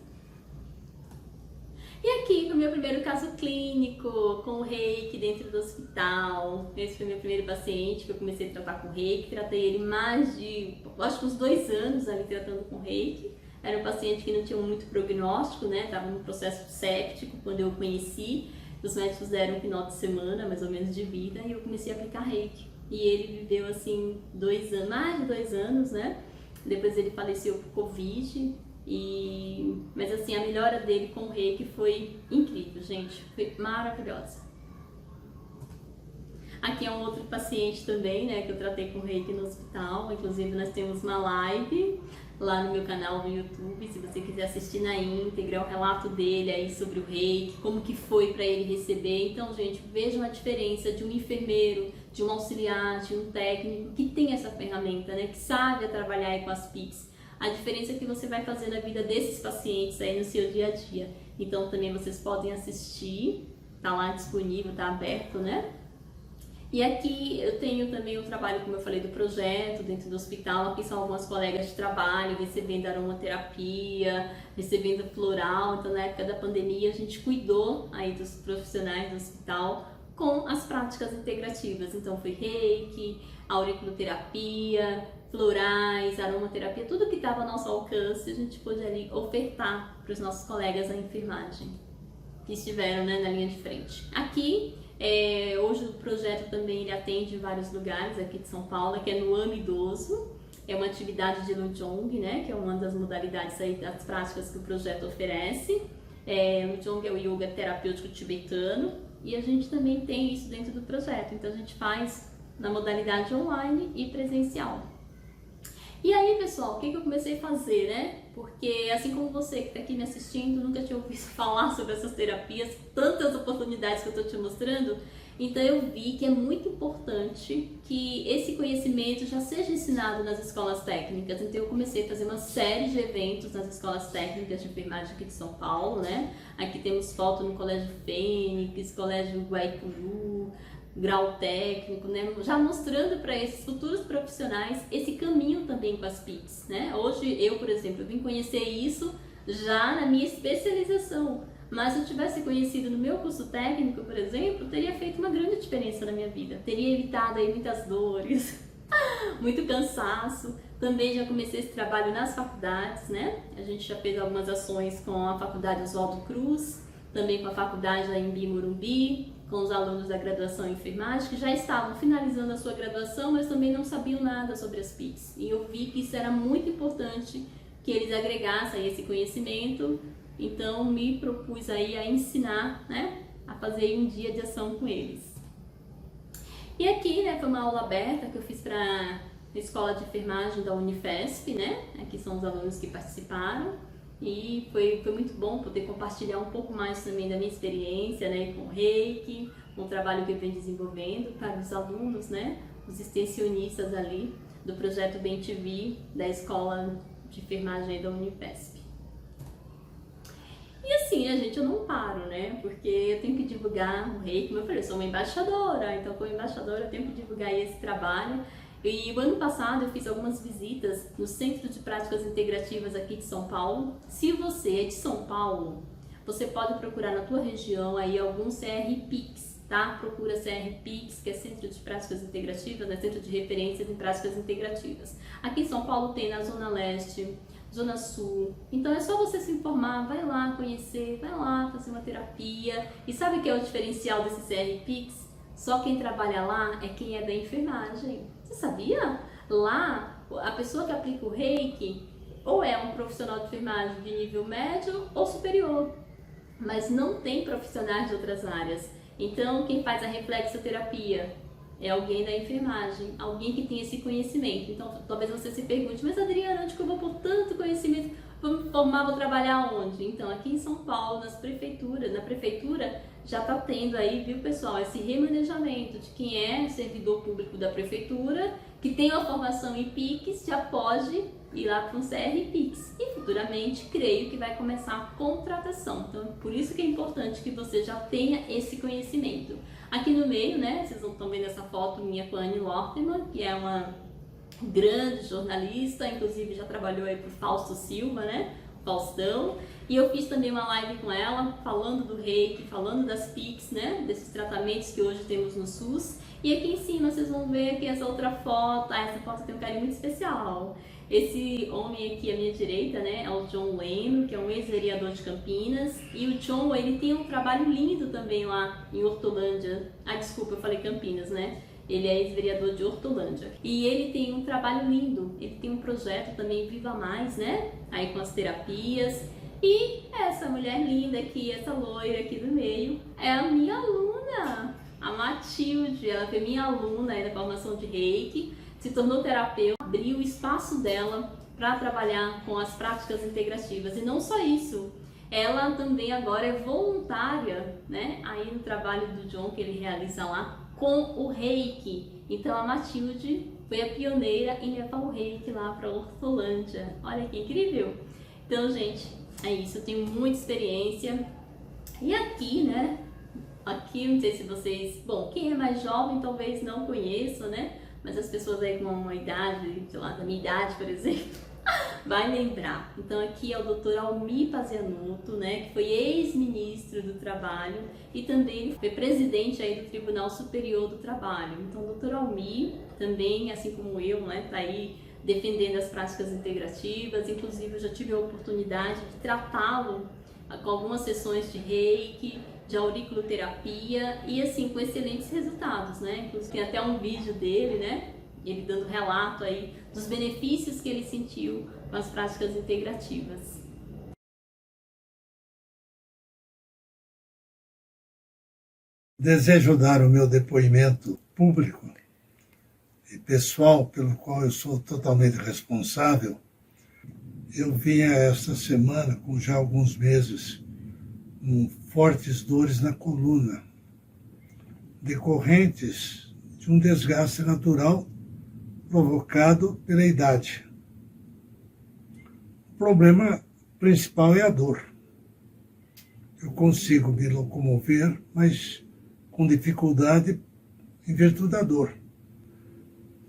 Speaker 1: E aqui o meu primeiro caso clínico com o reiki dentro do hospital. Esse foi meu primeiro paciente que eu comecei a tratar com reiki. Tratei ele mais de, acho que uns 2 anos ali tratando com reiki. Era um paciente que não tinha muito prognóstico, né? Estava no processo séptico quando eu o conheci. Os médicos deram um final de semana, mais ou menos, de vida, e eu comecei a aplicar reiki. E ele viveu assim 2 anos, mais de 2 anos, né? Depois ele faleceu por Covid. Mas assim, a melhora dele com o reiki foi incrível, gente, foi maravilhosa. Aqui é um outro paciente também, né, que eu tratei com reiki no hospital. Inclusive nós temos uma live lá no meu canal no YouTube, se você quiser assistir na íntegra, o relato dele aí sobre o reiki, como que foi para ele receber. Então, gente, vejam a diferença de um enfermeiro, de um auxiliar, de um técnico que tem essa ferramenta, né, que sabe trabalhar aí com as PICs. A diferença que você vai fazer na vida desses pacientes aí no seu dia a dia. Então também vocês podem assistir, tá lá disponível, tá aberto, né? E aqui eu tenho também o trabalho, como eu falei, do projeto dentro do hospital. Aqui são algumas colegas de trabalho recebendo aromaterapia, recebendo floral. Então na época da pandemia a gente cuidou aí dos profissionais do hospital com as práticas integrativas. Então foi reiki, auriculoterapia, florais, aromaterapia, tudo que estava ao nosso alcance, a gente pôde ali ofertar para os nossos colegas da enfermagem que estiveram, né, na linha de frente. Aqui, hoje o projeto também ele atende em vários lugares aqui de São Paulo, que é no Ame Idoso, é uma atividade de Lujong, né, que é uma das modalidades aí das práticas que o projeto oferece. Lujong é o yoga terapêutico tibetano, e a gente também tem isso dentro do projeto, então a gente faz na modalidade online e presencial. E aí, pessoal, o que eu comecei a fazer, né? porque assim como você que está aqui me assistindo, nunca tinha ouvido falar sobre essas terapias, tantas oportunidades que eu estou te mostrando, então eu vi que é muito importante que esse conhecimento já seja ensinado nas escolas técnicas. Então eu comecei a fazer uma série de eventos nas escolas técnicas de enfermagem aqui de São Paulo, né? Aqui temos foto no Colégio Fênix, Colégio Guaicuru, grau técnico, né? Já mostrando para esses futuros profissionais esse caminho também com as PICs, né? Hoje eu, por exemplo, vim conhecer isso já na minha especialização, mas se eu tivesse conhecido no meu curso técnico, por exemplo, teria feito uma grande diferença na minha vida, teria evitado aí muitas dores, muito cansaço. Também já comecei esse trabalho nas faculdades, né? A gente já fez algumas ações com a Faculdade Oswaldo Cruz, também com a Faculdade da Embi Morumbi, com os alunos da graduação em enfermagem, que já estavam finalizando a sua graduação, mas também não sabiam nada sobre as PICs. E eu vi que isso era muito importante, que eles agregassem esse conhecimento, então me propus aí a ensinar, né, a fazer um dia de ação com eles. E aqui, né, foi uma aula aberta que eu fiz para a Escola de Enfermagem da Unifesp, né, aqui são os alunos que participaram, e foi muito bom poder compartilhar um pouco mais também da minha experiência, né, com o Reiki, com o trabalho que eu venho desenvolvendo para os alunos, né, os extensionistas ali do projeto Bem-TV da Escola de Enfermagem da Unifesp. E assim, gente, eu não paro, né? Porque eu tenho que divulgar o Reiki, como eu falei, eu sou uma embaixadora, então como embaixadora eu tenho que divulgar esse trabalho. E o ano passado eu fiz algumas visitas no Centro de Práticas Integrativas aqui de São Paulo. Se você é de São Paulo, você pode procurar na tua região aí algum CRPICS, tá? Procura CRPICS, que é Centro de Práticas Integrativas, né? Centro de Referências em Práticas Integrativas. Aqui em São Paulo tem na Zona Leste, Zona Sul. Então é só você se informar, vai lá conhecer, vai lá fazer uma terapia. E sabe o que é o diferencial desse CRPICS? Só quem trabalha lá é quem é da enfermagem. Você sabia? Lá, a pessoa que aplica o Reiki ou é um profissional de enfermagem de nível médio ou superior, mas não tem profissionais de outras áreas. Então, quem faz a reflexoterapia é alguém da enfermagem, alguém que tem esse conhecimento. Então, talvez você se pergunte, mas Adriana, onde que eu vou por tanto conhecimento? Vou me formar, vou trabalhar onde? Então, aqui em São Paulo, na prefeitura, já está tendo aí, viu pessoal, esse remanejamento de quem é servidor público da prefeitura, que tem uma formação em PICS, já pode ir lá para um CRPICS. E futuramente, creio que vai começar a contratação. Então, por isso que é importante que você já tenha esse conhecimento. Aqui no meio, né, vocês estão vendo essa foto minha com a Anne Lorteman, que é uma grande jornalista, inclusive já trabalhou aí pro Fausto Silva, né, Faustão, e eu fiz também uma live com ela, falando do Reiki, falando das PICs, né, desses tratamentos que hoje temos no SUS. E aqui em cima vocês vão ver aqui essa outra foto, essa foto tem um carinho muito especial. Esse homem aqui à minha direita, né, é o John Leno, que é um ex-vereador de Campinas, e o John, ele tem um trabalho lindo também lá em Hortolândia. Ah, desculpa, eu falei Campinas, né? Ele é ex-vereador de Hortolândia. E ele tem um trabalho lindo, ele tem um projeto também Viva Mais, né? Aí com as terapias. E essa mulher linda aqui, essa loira aqui do meio, é a minha aluna, a Matilde. Ela foi minha aluna aí na formação de Reiki, se tornou terapeuta, abriu o espaço dela para trabalhar com as práticas integrativas. E não só isso, ela também agora é voluntária, né? Aí no trabalho do John que ele realiza lá, com o Reiki. Então a Matilde foi a pioneira em levar o Reiki lá para Hortolândia. Olha que incrível! Então, gente, é isso. Eu tenho muita experiência. E aqui, né? Aqui, não sei se vocês... Bom, quem é mais jovem talvez não conheça, né? Mas as pessoas aí com uma idade, sei lá, da minha idade, por exemplo, vai lembrar. Então aqui é o Dr. Almi Pazianotto, né, que foi ex-ministro do Trabalho e também foi presidente aí do Tribunal Superior do Trabalho. Então o Dr. Almi também, assim como eu, né, tá aí defendendo as práticas integrativas. Inclusive eu já tive a oportunidade de tratá-lo com algumas sessões de Reiki, de auriculoterapia e assim, com excelentes resultados, né? Inclusive tem até um vídeo dele, né? Ele dando relato aí dos benefícios que ele sentiu com as práticas integrativas.
Speaker 2: Desejo dar o meu depoimento público e pessoal, pelo qual eu sou totalmente responsável, Eu vinha esta semana, com já alguns meses, com fortes dores na coluna, decorrentes de um desgaste natural provocado pela idade. O problema principal é a dor. Eu consigo me locomover, mas com dificuldade em virtude da dor.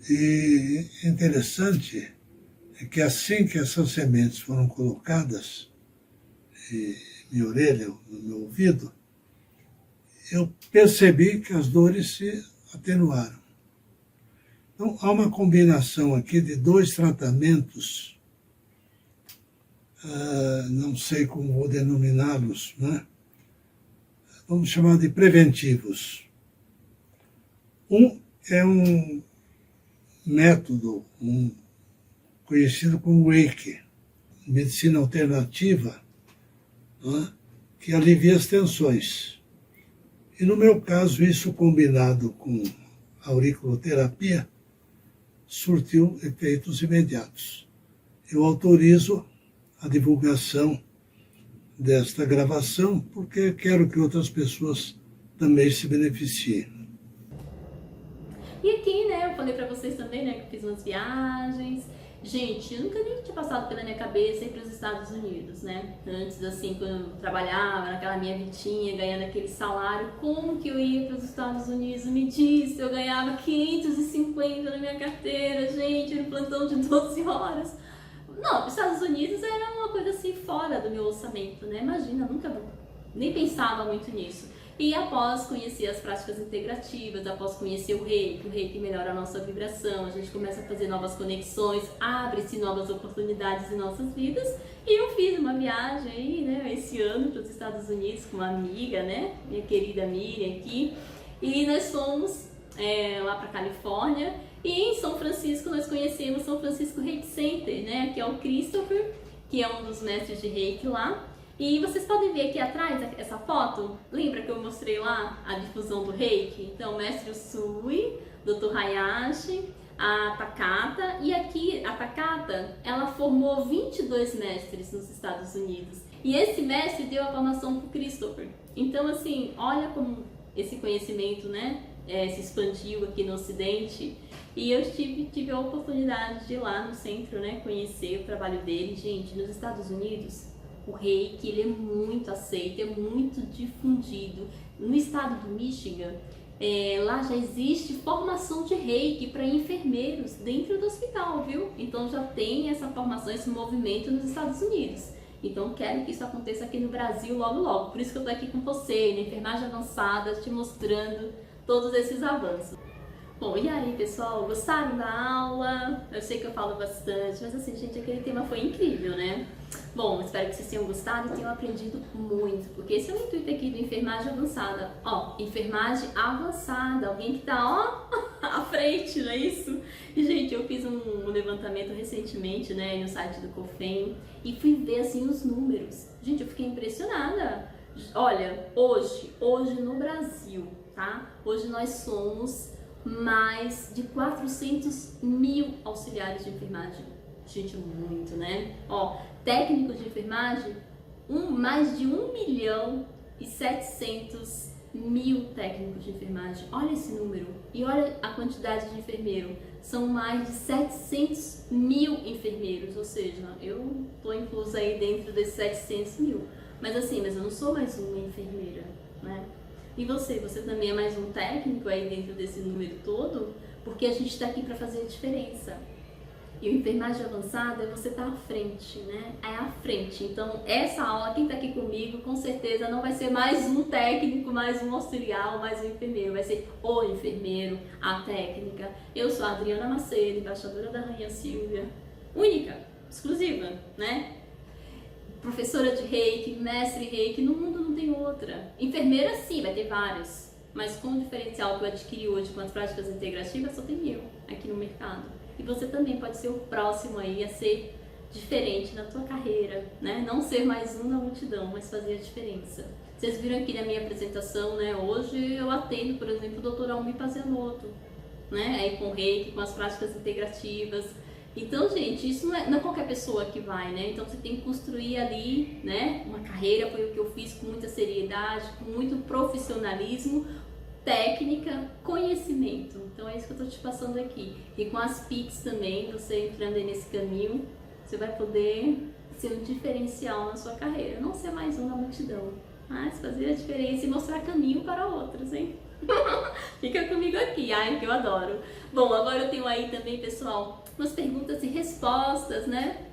Speaker 2: E interessante é que assim que essas sementes foram colocadas em minha orelha, no meu ouvido, eu percebi que as dores se atenuaram. Então, há uma combinação aqui de dois tratamentos, não sei como vou denominá-los, né? Vamos chamar de preventivos. Um é um método conhecido como Reiki, medicina alternativa, né, que alivia as tensões. E no meu caso, isso combinado com auriculoterapia, surtiu efeitos imediatos. Eu autorizo a divulgação desta gravação porque quero que outras pessoas também se beneficiem.
Speaker 1: E aqui, né, eu falei pra vocês também, né, que eu fiz umas viagens. Gente, eu nunca nem tinha passado pela minha cabeça ir para os Estados Unidos, né? Antes, assim, quando eu trabalhava naquela minha vitinha, ganhando aquele salário, como que eu ia para os Estados Unidos? Me disse, eu ganhava 550 na minha carteira, gente, no plantão de 12 horas. Não, os Estados Unidos era uma coisa assim fora do meu orçamento, né? Imagina, nunca nem pensava muito nisso. E após conhecer as práticas integrativas, após conhecer o Reiki melhora a nossa vibração, a gente começa a fazer novas conexões, abre-se novas oportunidades em nossas vidas. E eu fiz uma viagem aí, né, esse ano para os Estados Unidos com uma amiga, né, minha querida Miriam aqui. E nós fomos lá para Califórnia e em São Francisco nós conhecemos São Francisco Reiki Center, né, que é o Christopher, que é um dos mestres de Reiki lá. E vocês podem ver aqui atrás essa foto, lembra que eu mostrei lá a difusão do Reiki? Então, o mestre Usui, Dr. Hayashi, a Takata, e aqui a Takata, ela formou 22 mestres nos Estados Unidos. E esse mestre deu a formação para o Christopher. Então, assim, olha como esse conhecimento, né, se expandiu aqui no Ocidente. E eu tive a oportunidade de ir lá no centro, né, conhecer o trabalho dele. Gente, nos Estados Unidos, o Reiki, ele é muito aceito, é muito difundido. No estado do Michigan, lá já existe formação de Reiki para enfermeiros dentro do hospital, viu? Então já tem essa formação, esse movimento nos Estados Unidos. Então quero que isso aconteça aqui no Brasil logo logo. Por isso que eu tô aqui com você, na enfermagem avançada, te mostrando todos esses avanços. Bom, e aí pessoal, gostaram da aula? Eu sei que eu falo bastante, mas assim, gente, aquele tema foi incrível, né? Bom, espero que vocês tenham gostado e tenham aprendido muito, porque esse é o intuito aqui do Enfermagem Avançada. Ó, enfermagem avançada, alguém que tá, ó, à frente, não é isso? E, gente, eu fiz um levantamento recentemente, né, no site do COFEM, e fui ver, assim, os números. Gente, eu fiquei impressionada. Olha, hoje no Brasil, tá? Hoje nós somos mais de 400 mil auxiliares de enfermagem. Gente, muito, né? Ó, técnicos de enfermagem, mais de 1.700.000 técnicos de enfermagem. Olha esse número. E olha a quantidade de enfermeiro. São mais de 700 mil enfermeiros. Ou seja, eu tô inclusa aí dentro desses 700 mil. Mas assim, mas eu não sou mais uma enfermeira, né? E você também é mais um técnico aí dentro desse número todo? Porque a gente está aqui para fazer a diferença. E o enfermagem avançada é você estar à frente, né? É à frente. Então, essa aula, quem está aqui comigo, com certeza não vai ser mais um técnico, mais um auxiliar, mais um enfermeiro. Vai ser o enfermeiro, a técnica. Eu sou a Adriana Macedo, embaixadora da Rainha Silvia. Única, exclusiva, né? Professora de Reiki, mestre Reiki, no mundo não tem outra. Enfermeira sim, vai ter várias. Mas com o diferencial que eu adquiri hoje com as práticas integrativas, só tem eu aqui no mercado. E você também pode ser o próximo aí a ser diferente na tua carreira, né? Não ser mais um na multidão, mas fazer a diferença. Vocês viram aqui na minha apresentação, né? Hoje eu atendo, por exemplo, o Dr. Almir Pazianotto, né? Aí com Reiki, com as práticas integrativas. Então, gente, isso não é qualquer pessoa que vai, né? Então você tem que construir ali, né, uma carreira. Foi o que eu fiz com muita seriedade, com muito profissionalismo, técnica, conhecimento. Então é isso que eu tô te passando aqui. E com as PICs também, você entrando aí nesse caminho, você vai poder ser um diferencial na sua carreira. Não ser mais um na multidão, mas fazer a diferença e mostrar caminho para outros, hein? Fica comigo aqui, ai que eu adoro. Bom, agora eu tenho aí também, pessoal, umas perguntas e respostas, né?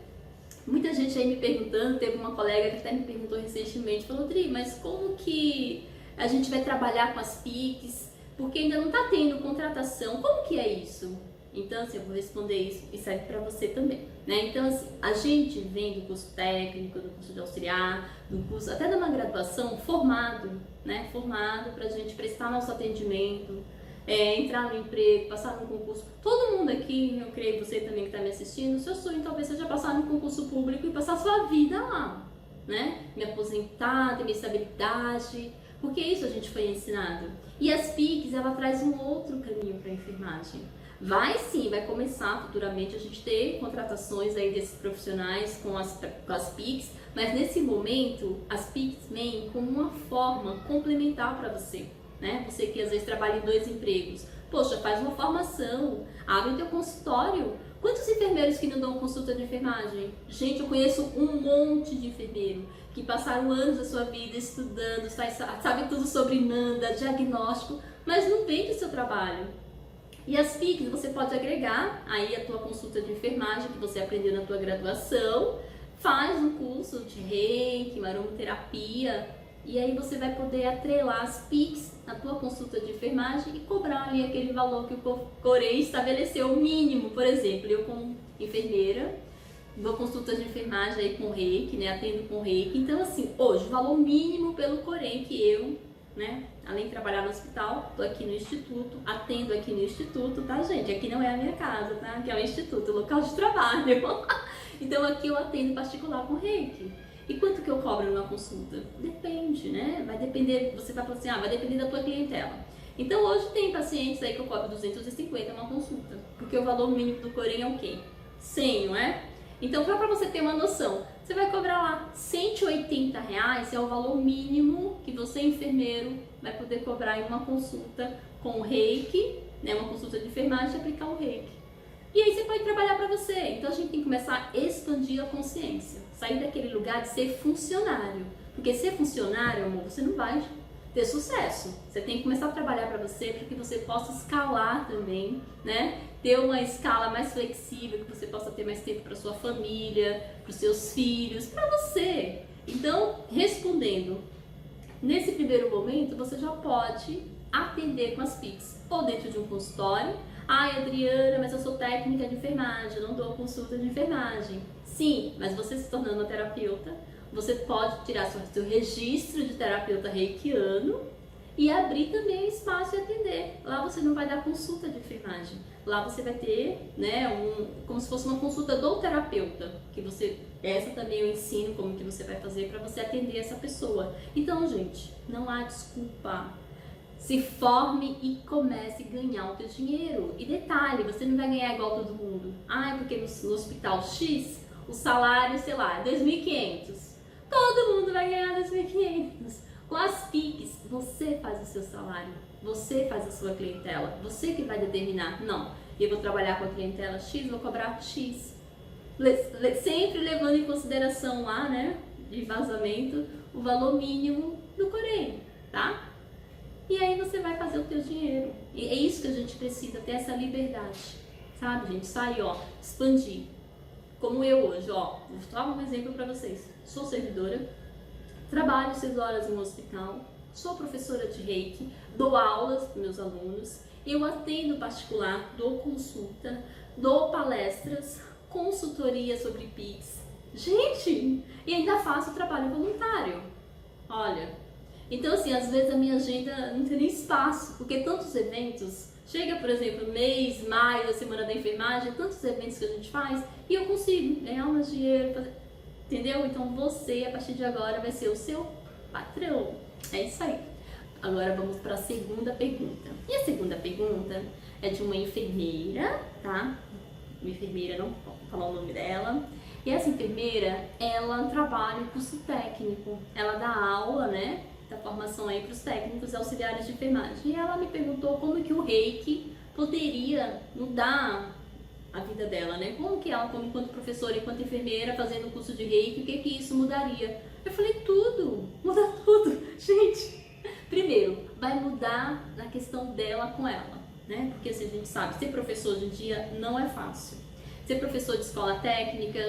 Speaker 1: Muita gente aí me perguntando, teve uma colega que até me perguntou recentemente, falou, Dri, mas como que a gente vai trabalhar com as PICs? Porque ainda não está tendo contratação, como que é isso? Então, assim, eu vou responder isso e serve para você também, né? Então, assim, a gente vem do curso técnico, do curso de auxiliar, do curso até de uma graduação formado, né? Formado para a gente prestar nosso atendimento, entrar no emprego, passar no concurso. Todo mundo aqui, eu creio você também que está me assistindo, o seu sonho talvez seja passar no concurso público e passar a sua vida lá, né? Me aposentar, ter minha estabilidade, porque isso a gente foi ensinado. E as PICs, ela traz um outro caminho para a enfermagem. Vai sim, vai começar futuramente a gente ter contratações aí desses profissionais com as PICs, mas nesse momento as PICs vêm como uma forma complementar para você, né? Você que às vezes trabalha em 2 empregos, poxa, faz uma formação, abre o teu consultório. Quantos enfermeiros que não dão consulta de enfermagem? Gente, eu conheço um monte de enfermeiro que passaram anos da sua vida estudando, sabe tudo sobre NANDA, diagnóstico, mas não vende o seu trabalho. E as PICs você pode agregar aí a tua consulta de enfermagem que você aprendeu na tua graduação, faz um curso de reiki, aromaterapia, e aí você vai poder atrelar as PICs na tua consulta de enfermagem e cobrar ali aquele valor que o Corém estabeleceu, o mínimo. Por exemplo, eu como enfermeira, dou consultas de enfermagem aí com reiki, né, atendo com reiki, então assim, hoje o valor mínimo pelo Corém que eu, né, além de trabalhar no hospital, tô aqui no instituto, atendo aqui no instituto, tá, gente? Aqui não é a minha casa, tá? Aqui é o instituto, o local de trabalho. Então aqui eu atendo particular com reiki. E quanto que eu cobro numa consulta? Depende, né? Vai depender, você vai falar assim, vai depender da tua clientela. Então hoje tem pacientes aí que eu cobro 250 uma consulta, porque o valor mínimo do Corém é o quê? 100, não é? Então, para você ter uma noção, você vai cobrar lá R$180, é o valor mínimo que você, enfermeiro, vai poder cobrar em uma consulta com o reiki, né, uma consulta de enfermagem e aplicar o reiki. E aí você pode trabalhar para você. Então, a gente tem que começar a expandir a consciência, sair daquele lugar de ser funcionário. Porque ser funcionário, amor, você não vai ter sucesso. Você tem que começar a trabalhar para você, para que você possa escalar também, né? Ter uma escala mais flexível, que você possa ter mais tempo para sua família, para os seus filhos, para você. Então, respondendo, nesse primeiro momento, você já pode atender com as PICs, ou dentro de um consultório. Ai, Adriana, mas eu sou técnica de enfermagem, eu não dou consulta de enfermagem. Sim, mas você se tornando uma terapeuta, você pode tirar seu registro de terapeuta reikiano e abrir também um espaço e atender. Lá você não vai dar consulta de enfermagem. Lá você vai ter, né, como se fosse uma consulta do terapeuta, que essa também eu ensino como que você vai fazer para você atender essa pessoa. Então, gente, não há desculpa. Se forme e comece a ganhar o teu dinheiro. E detalhe, você não vai ganhar igual todo mundo. Porque no hospital X, o salário, sei lá, é 2.500. Todo mundo vai ganhar 2.500. Com as PICs, você faz o seu salário, você faz a sua clientela, você que vai determinar. Não, eu vou trabalhar com a clientela X, vou cobrar X. Sempre levando em consideração lá, né, de vazamento, o valor mínimo do Corém, tá? E aí você vai fazer o teu dinheiro. E é isso que a gente precisa, ter essa liberdade, sabe, gente? Sair, expandir. Como eu hoje, vou dar um exemplo para vocês. Sou servidora, trabalho 6 horas no hospital, sou professora de reiki, dou aulas para meus alunos, eu atendo particular, dou consulta, dou palestras, consultoria sobre PICs. Gente, e ainda faço trabalho voluntário. Olha, então assim, às vezes a minha agenda não tem nem espaço, porque tantos eventos, chega por exemplo mês, maio, a semana da enfermagem, tantos eventos que a gente faz, e eu consigo ganhar mais dinheiro, entendeu? Então você, a partir de agora, vai ser o seu patrão. É isso aí. Agora vamos para a segunda pergunta. E a segunda pergunta é de uma enfermeira, tá? uma enfermeira, não vou falar o nome dela. E essa enfermeira, ela trabalha em curso técnico, ela dá aula, né, da formação aí para os técnicos e auxiliares de enfermagem. E ela me perguntou como que o Reiki poderia mudar a vida dela, né? Como que ela, como enquanto professora, enquanto enfermeira, fazendo o curso de Reiki, o que isso mudaria? Eu falei, tudo, muda tudo. Gente, primeiro, vai mudar na questão dela com ela, né? Porque assim, a gente sabe, ser professor hoje em dia não é fácil. Ser professor de escola técnica,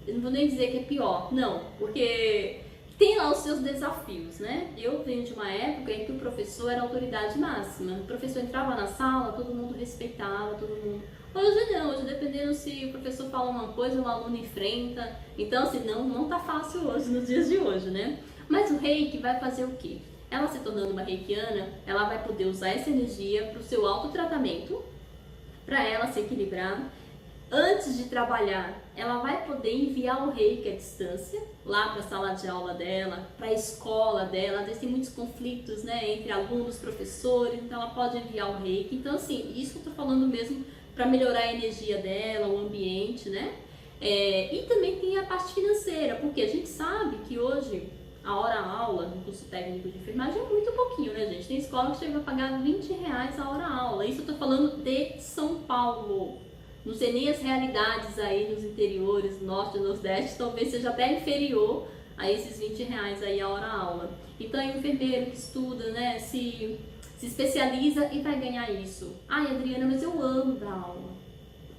Speaker 1: eu não vou nem dizer que é pior, não, porque tem lá os seus desafios, né? Eu venho de uma época em que o professor era a autoridade máxima. O professor entrava na sala, todo mundo respeitava, todo mundo... Hoje não, hoje dependendo se o professor fala uma coisa, o aluno enfrenta. Então, assim, não tá fácil hoje, nos dias de hoje, né? Mas o Reiki vai fazer o quê? Ela se tornando uma reikiana, ela vai poder usar essa energia para o seu autotratamento, para ela se equilibrar. Antes de trabalhar, ela vai poder enviar o Reiki à distância, lá para a sala de aula dela, para a escola dela. Às vezes tem muitos conflitos, né, entre alunos, professores, então ela pode enviar o Reiki. Então, assim, isso que eu estou falando mesmo para melhorar a energia dela, o ambiente, né? E também tem a parte financeira, porque a gente sabe que hoje a hora-aula no curso técnico de enfermagem é muito pouquinho, né, gente? Tem escola que chega a pagar R$20 a hora-aula. Isso eu estou falando de São Paulo. Não sei nem as realidades aí nos interiores, norte e nordeste, talvez seja até inferior a esses R$20 aí a hora-aula. Então, é um enfermeiro que estuda, né, se especializa e vai ganhar isso. Ai, Adriana, mas eu amo dar aula.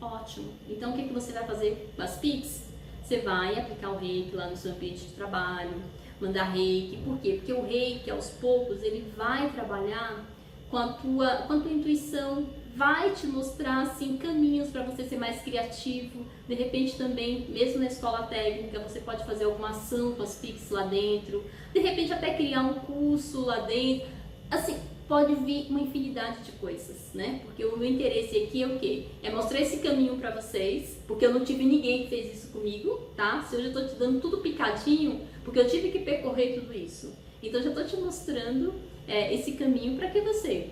Speaker 1: Ótimo. Então, o que você vai fazer com as PICs? Você vai aplicar o Reiki lá no seu ambiente de trabalho, mandar Reiki. Por quê? Porque o Reiki, aos poucos, ele vai trabalhar com a tua intuição, vai te mostrar assim caminhos para você ser mais criativo. De repente também, mesmo na escola técnica, você pode fazer alguma ação com as PICs lá dentro. De repente até criar um curso lá dentro. Assim, pode vir uma infinidade de coisas, né? Porque o meu interesse aqui é o quê? É mostrar esse caminho para vocês, porque eu não tive ninguém que fez isso comigo, tá? Se eu já tô te dando tudo picadinho, porque eu tive que percorrer tudo isso. Então, eu já tô te mostrando esse caminho para que você,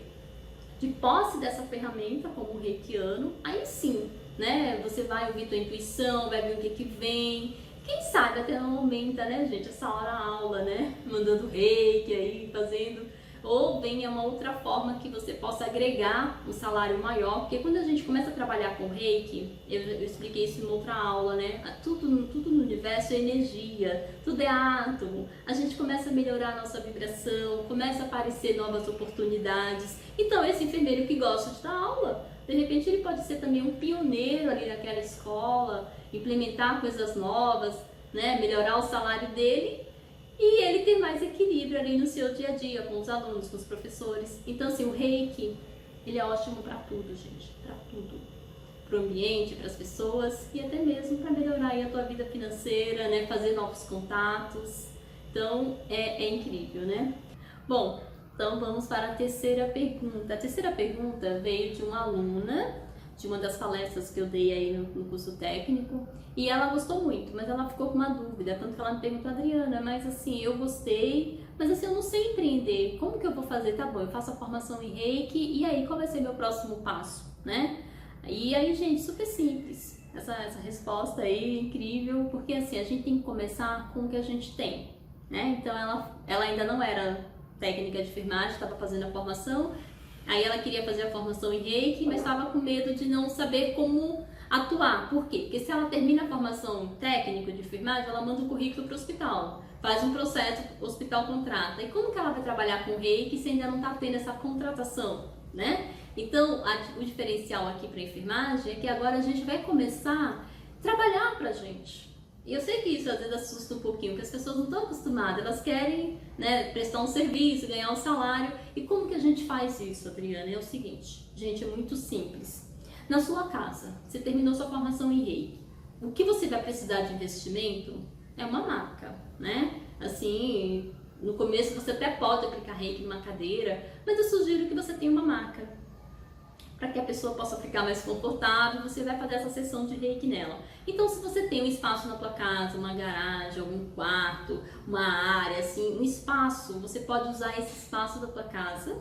Speaker 1: de posse dessa ferramenta como reikiano, aí sim, né, você vai ouvir tua intuição, vai ver o que vem, quem sabe até não aumenta, né, gente, essa hora-aula, né, mandando reiki aí, fazendo, ou venha uma outra forma que você possa agregar um salário maior, porque quando a gente começa a trabalhar com reiki, eu expliquei isso em outra aula, né, tudo no universo é energia, tudo é átomo, a gente começa a melhorar a nossa vibração, começa a aparecer novas oportunidades. Então esse enfermeiro que gosta de dar aula, de repente ele pode ser também um pioneiro ali naquela escola, implementar coisas novas, né, melhorar o salário dele, e ele ter mais equilíbrio ali no seu dia a dia, com os alunos, com os professores. Então, assim, o Reiki, ele é ótimo para tudo, gente, para tudo. Para o ambiente, para as pessoas e até mesmo para melhorar aí a tua vida financeira, né, fazer novos contatos. Então, é incrível, né? Bom, então vamos para a terceira pergunta. A terceira pergunta veio de uma aluna de uma das palestras que eu dei aí no curso técnico, e ela gostou muito, mas ela ficou com uma dúvida, tanto que ela me perguntou: Adriana, mas assim, eu gostei, mas assim, eu não sei empreender, como que eu vou fazer? Tá bom, eu faço a formação em Reiki, e aí qual vai ser meu próximo passo, né? E aí, gente, super simples, essa resposta aí, incrível, porque assim, a gente tem que começar com o que a gente tem, né? Então ela ainda não era técnica de enfermagem, estava fazendo a formação. Aí ela queria fazer a formação em Reiki, mas estava com medo de não saber como atuar. Por quê? Porque se ela termina a formação técnica de enfermagem, ela manda o currículo para o hospital, faz um processo, o hospital contrata. E como que ela vai trabalhar com Reiki se ainda não está tendo essa contratação, né? Então, o diferencial aqui para a enfermagem é que agora a gente vai começar a trabalhar para a gente. E eu sei que isso às vezes assusta um pouquinho, porque as pessoas não estão acostumadas, elas querem, né, prestar um serviço, ganhar um salário. E como que a gente faz isso, Adriana? É o seguinte, gente, é muito simples. Na sua casa, você terminou sua formação em Reiki, o que você vai precisar de investimento é uma maca, né? Assim, no começo você até pode aplicar Reiki numa cadeira, mas eu sugiro que você tenha uma maca, para que a pessoa possa ficar mais confortável. Você vai fazer essa sessão de Reiki nela. Então, se você tem um espaço na tua casa, uma garagem, algum quarto, uma área, assim, um espaço, você pode usar esse espaço da tua casa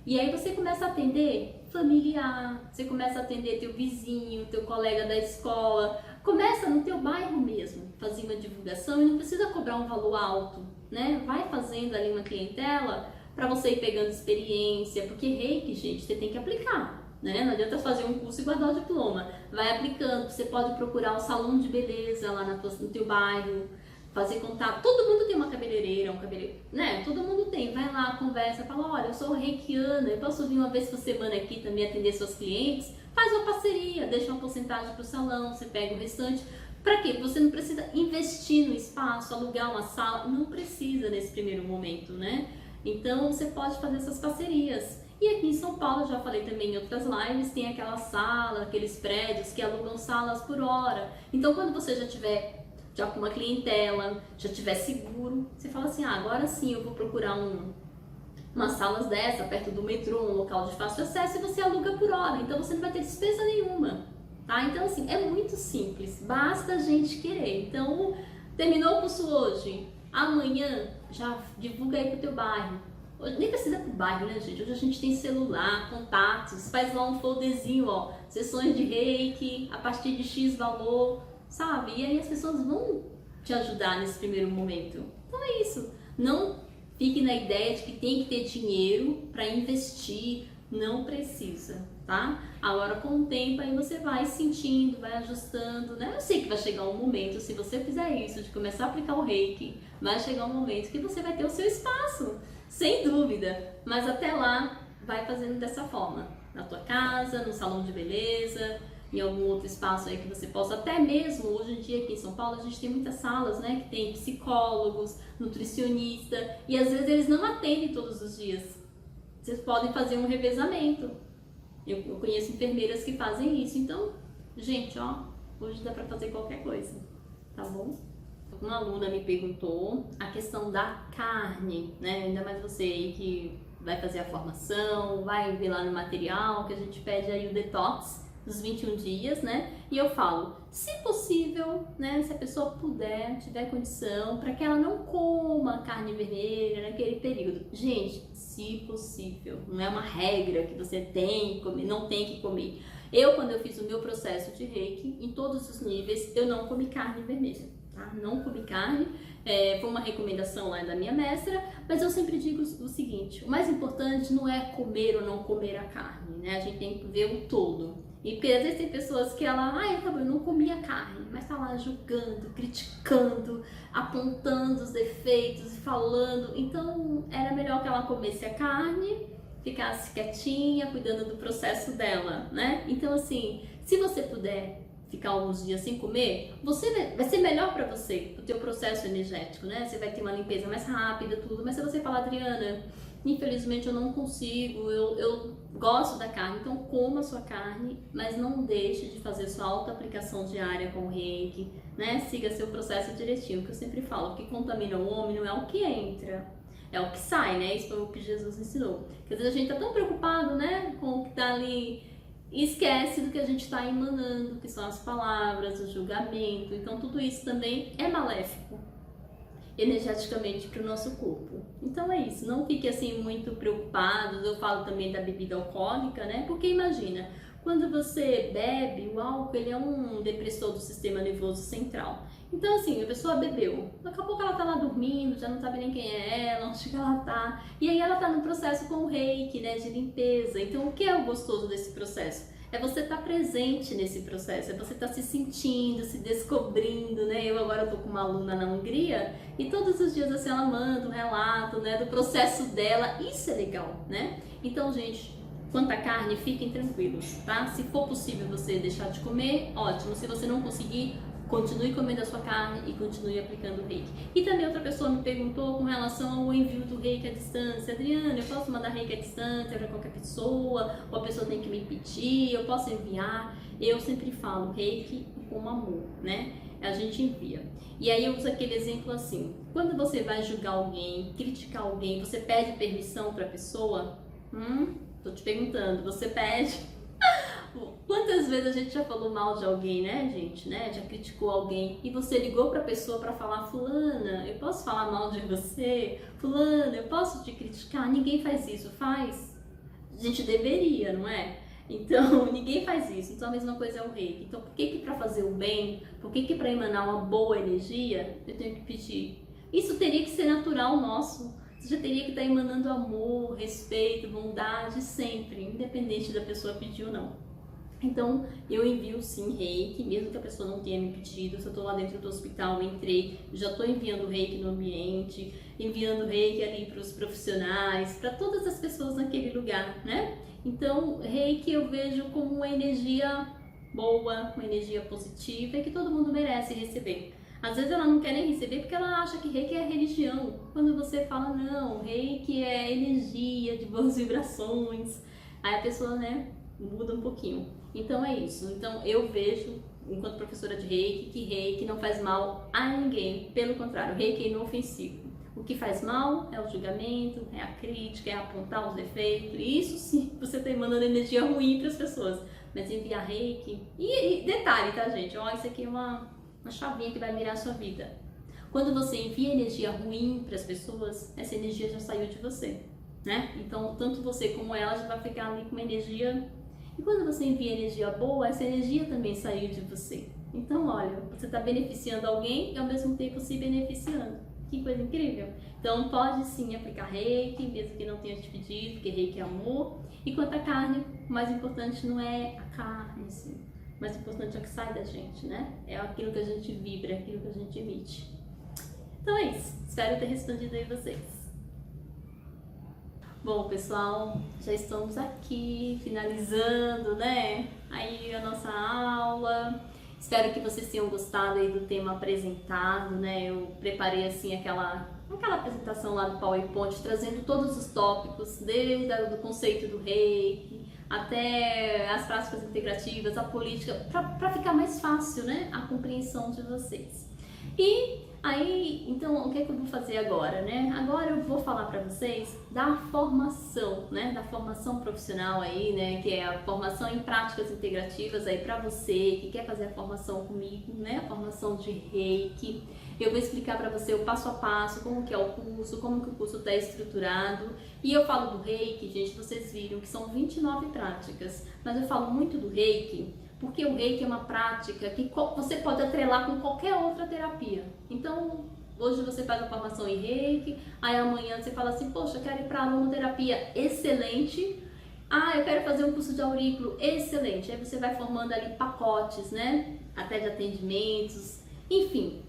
Speaker 1: E aí você começa a atender familiar, você começa a atender teu vizinho, teu colega da escola, começa no teu bairro mesmo, fazer uma divulgação e não precisa cobrar um valor alto, né? Vai fazendo ali uma clientela para você ir pegando experiência, porque reiki, gente, você tem que aplicar, né? Não adianta fazer um curso e guardar o diploma, vai aplicando. Você pode procurar o salão de beleza lá no teu bairro, fazer contato. Todo mundo tem uma cabeleireira, um cabeleireiro, né? Todo mundo tem. Vai lá, conversa, fala, olha, eu sou reikiana, eu posso vir uma vez por semana aqui também atender seus clientes. Faz uma parceria, deixa uma porcentagem para o salão, você pega o restante. Para quê? Você não precisa investir no espaço, alugar uma sala, não precisa nesse primeiro momento, né? Então você pode fazer essas parcerias. E aqui em São Paulo, já falei também em outras lives, tem aquela sala, aqueles prédios que alugam salas por hora. Então quando você já tiver com uma clientela, já tiver seguro, você fala assim, agora sim eu vou procurar umas salas dessa, perto do metrô, um local de fácil acesso, e você aluga por hora, então você não vai ter despesa nenhuma, tá? Então assim, é muito simples, basta a gente querer. Então, terminou o curso hoje, amanhã já divulga aí pro teu bairro. Hoje, nem precisa pro bairro, né, gente? Hoje a gente tem celular, contatos, faz lá um folderzinho, ó, sessões de reiki, a partir de X valor, sabe? E aí as pessoas vão te ajudar nesse primeiro momento. Então é isso. Não fique na ideia de que tem que ter dinheiro para investir. Não precisa, tá? Agora com o tempo aí você vai sentindo, vai ajustando, né? Eu sei que vai chegar um momento, se você fizer isso, de começar a aplicar o reiki, vai chegar um momento que você vai ter o seu espaço, sem dúvida. Mas até lá, vai fazendo dessa forma. Na tua casa, no salão de beleza, em algum outro espaço aí que você possa, até mesmo hoje em dia aqui em São Paulo a gente tem muitas salas, né, que tem psicólogos, nutricionista, e às vezes eles não atendem todos os dias. Vocês podem fazer um revezamento. Eu conheço enfermeiras que fazem isso. Então, gente, ó, hoje dá pra fazer qualquer coisa, tá bom? Uma aluna me perguntou a questão da carne, né, ainda mais você aí que vai fazer a formação, vai ver lá no material que a gente pede aí o detox dos 21 dias, né? E eu falo, se possível, né? Se a pessoa puder, tiver condição, para que ela não coma carne vermelha naquele período. Gente, se possível, não é uma regra que você tem que comer, não tem que comer. Eu, quando eu fiz o meu processo de reiki, em todos os níveis, eu não comi carne vermelha, tá? Não comi carne. Foi uma recomendação lá da minha mestra, mas eu sempre digo o seguinte, o mais importante não é comer ou não comer a carne, né? A gente tem que ver o todo. E porque às vezes tem pessoas que ela, eu não comia carne, mas tá lá julgando, criticando, apontando os defeitos e falando. Então era melhor que ela comesse a carne, ficasse quietinha, cuidando do processo dela, né? Então assim, se você puder ficar alguns dias sem comer, vai ser melhor para você, o teu processo energético, né? Você vai ter uma limpeza mais rápida, tudo. Mas se você falar, Adriana, infelizmente eu não consigo, eu gosto da carne, então coma a sua carne, mas não deixe de fazer sua auto-aplicação diária com o reiki, né? Siga seu processo direitinho, que eu sempre falo, o que contamina o homem não é o que entra, é o que sai, né? Isso foi o que Jesus ensinou. Porque às vezes a gente tá tão preocupado, né, com o que tá ali, e esquece do que a gente está emanando, que são as palavras, o julgamento. Então tudo isso também é maléfico energeticamente para o nosso corpo. Então é isso, não fique assim muito preocupados. Eu falo também da bebida alcoólica, né? Porque imagina, quando você bebe, o álcool ele é um depressor do sistema nervoso central. Então assim, a pessoa bebeu, daqui a pouco ela tá lá dormindo, já não sabe nem quem é ela, onde que ela tá, e aí ela tá no processo com o reiki, né, de limpeza. Então o que é o gostoso desse processo? É você estar presente nesse processo, é você estar se sentindo, se descobrindo, né? Eu agora tô com uma aluna na Hungria e todos os dias assim ela manda um relato, né, do processo dela. Isso é legal, né? Então, gente, quanto à carne, fiquem tranquilos, tá? Se for possível você deixar de comer, ótimo. Se você não conseguir, continue comendo a sua carne e continue aplicando o reiki. E também outra pessoa me perguntou com relação ao envio do reiki à distância. Adriana, eu posso mandar reiki à distância para qualquer pessoa? Ou a pessoa tem que me pedir? Eu posso enviar? Eu sempre falo reiki com amor, né? A gente envia. E aí eu uso aquele exemplo assim. Quando você vai julgar alguém, criticar alguém, você pede permissão para a pessoa? Tô te perguntando, você pede? Quantas vezes a gente já falou mal de alguém, né, gente, né? Já criticou alguém e você ligou pra pessoa pra falar, fulana, eu posso falar mal de você? Fulana, eu posso te criticar? Ninguém faz isso, faz? A gente deveria, não é? Então, ninguém faz isso. Então, a mesma coisa é o reiki. Então, por que para fazer o bem, por que para emanar uma boa energia, eu tenho que pedir? Isso teria que ser natural nosso. Você já teria que estar emanando amor, respeito, bondade sempre, independente da pessoa pedir ou não. Então, eu envio sim reiki, mesmo que a pessoa não tenha me pedido. Se eu estou lá dentro do hospital, entrei, já estou enviando reiki no ambiente, enviando reiki ali para os profissionais, para todas as pessoas naquele lugar, né? Então, reiki eu vejo como uma energia boa, uma energia positiva e que todo mundo merece receber. Às vezes ela não quer nem receber porque ela acha que reiki é religião. Quando você fala, não, reiki é energia de boas vibrações, aí a pessoa, né, muda um pouquinho. Então é isso. Então eu vejo, enquanto professora de reiki, que reiki não faz mal a ninguém. Pelo contrário, reiki é inofensivo. O que faz mal é o julgamento, é a crítica, é apontar os defeitos. Isso sim, você está mandando energia ruim para as pessoas. Mas enviar reiki... E detalhe, tá, gente? Ó, isso aqui é uma chavinha que vai virar a sua vida. Quando você envia energia ruim para as pessoas, essa energia já saiu de você, né? Então, tanto você como ela já vai ficar ali com uma energia... E quando você envia energia boa, essa energia também saiu de você. Então, olha, você está beneficiando alguém e ao mesmo tempo se beneficiando. Que coisa incrível! Então, pode sim aplicar reiki, mesmo que não tenha te pedido, porque reiki é amor. E quanto à carne, o mais importante não é a carne, sim. O mais importante é o que sai da gente, né? É aquilo que a gente vibra, aquilo que a gente emite. Então é isso. Espero ter respondido aí vocês. Bom, pessoal, já estamos aqui finalizando, né? Aí a nossa aula. Espero que vocês tenham gostado aí do tema apresentado, né? Eu preparei assim aquela apresentação lá do PowerPoint, trazendo todos os tópicos, desde o conceito do reiki até as práticas integrativas, a política, para ficar mais fácil, né? A compreensão de vocês. E aí, então, o que é que eu vou fazer agora, né? Agora eu vou falar para vocês da formação, né? Da formação profissional aí, né? Que é a formação em práticas integrativas aí para você que quer fazer a formação comigo, né? A formação de reiki. Eu vou explicar para você o passo a passo, como que é o curso, como que o curso está estruturado. E eu falo do reiki, gente, vocês viram que são 29 práticas, mas eu falo muito do reiki porque o reiki é uma prática que você pode atrelar com qualquer outra terapia. Então, hoje você faz a formação em reiki, aí amanhã você fala assim, poxa, eu quero ir para a aromaterapia, excelente. Ah, eu quero fazer um curso de aurículo, excelente. Aí você vai formando ali pacotes, né? Até de atendimentos, enfim.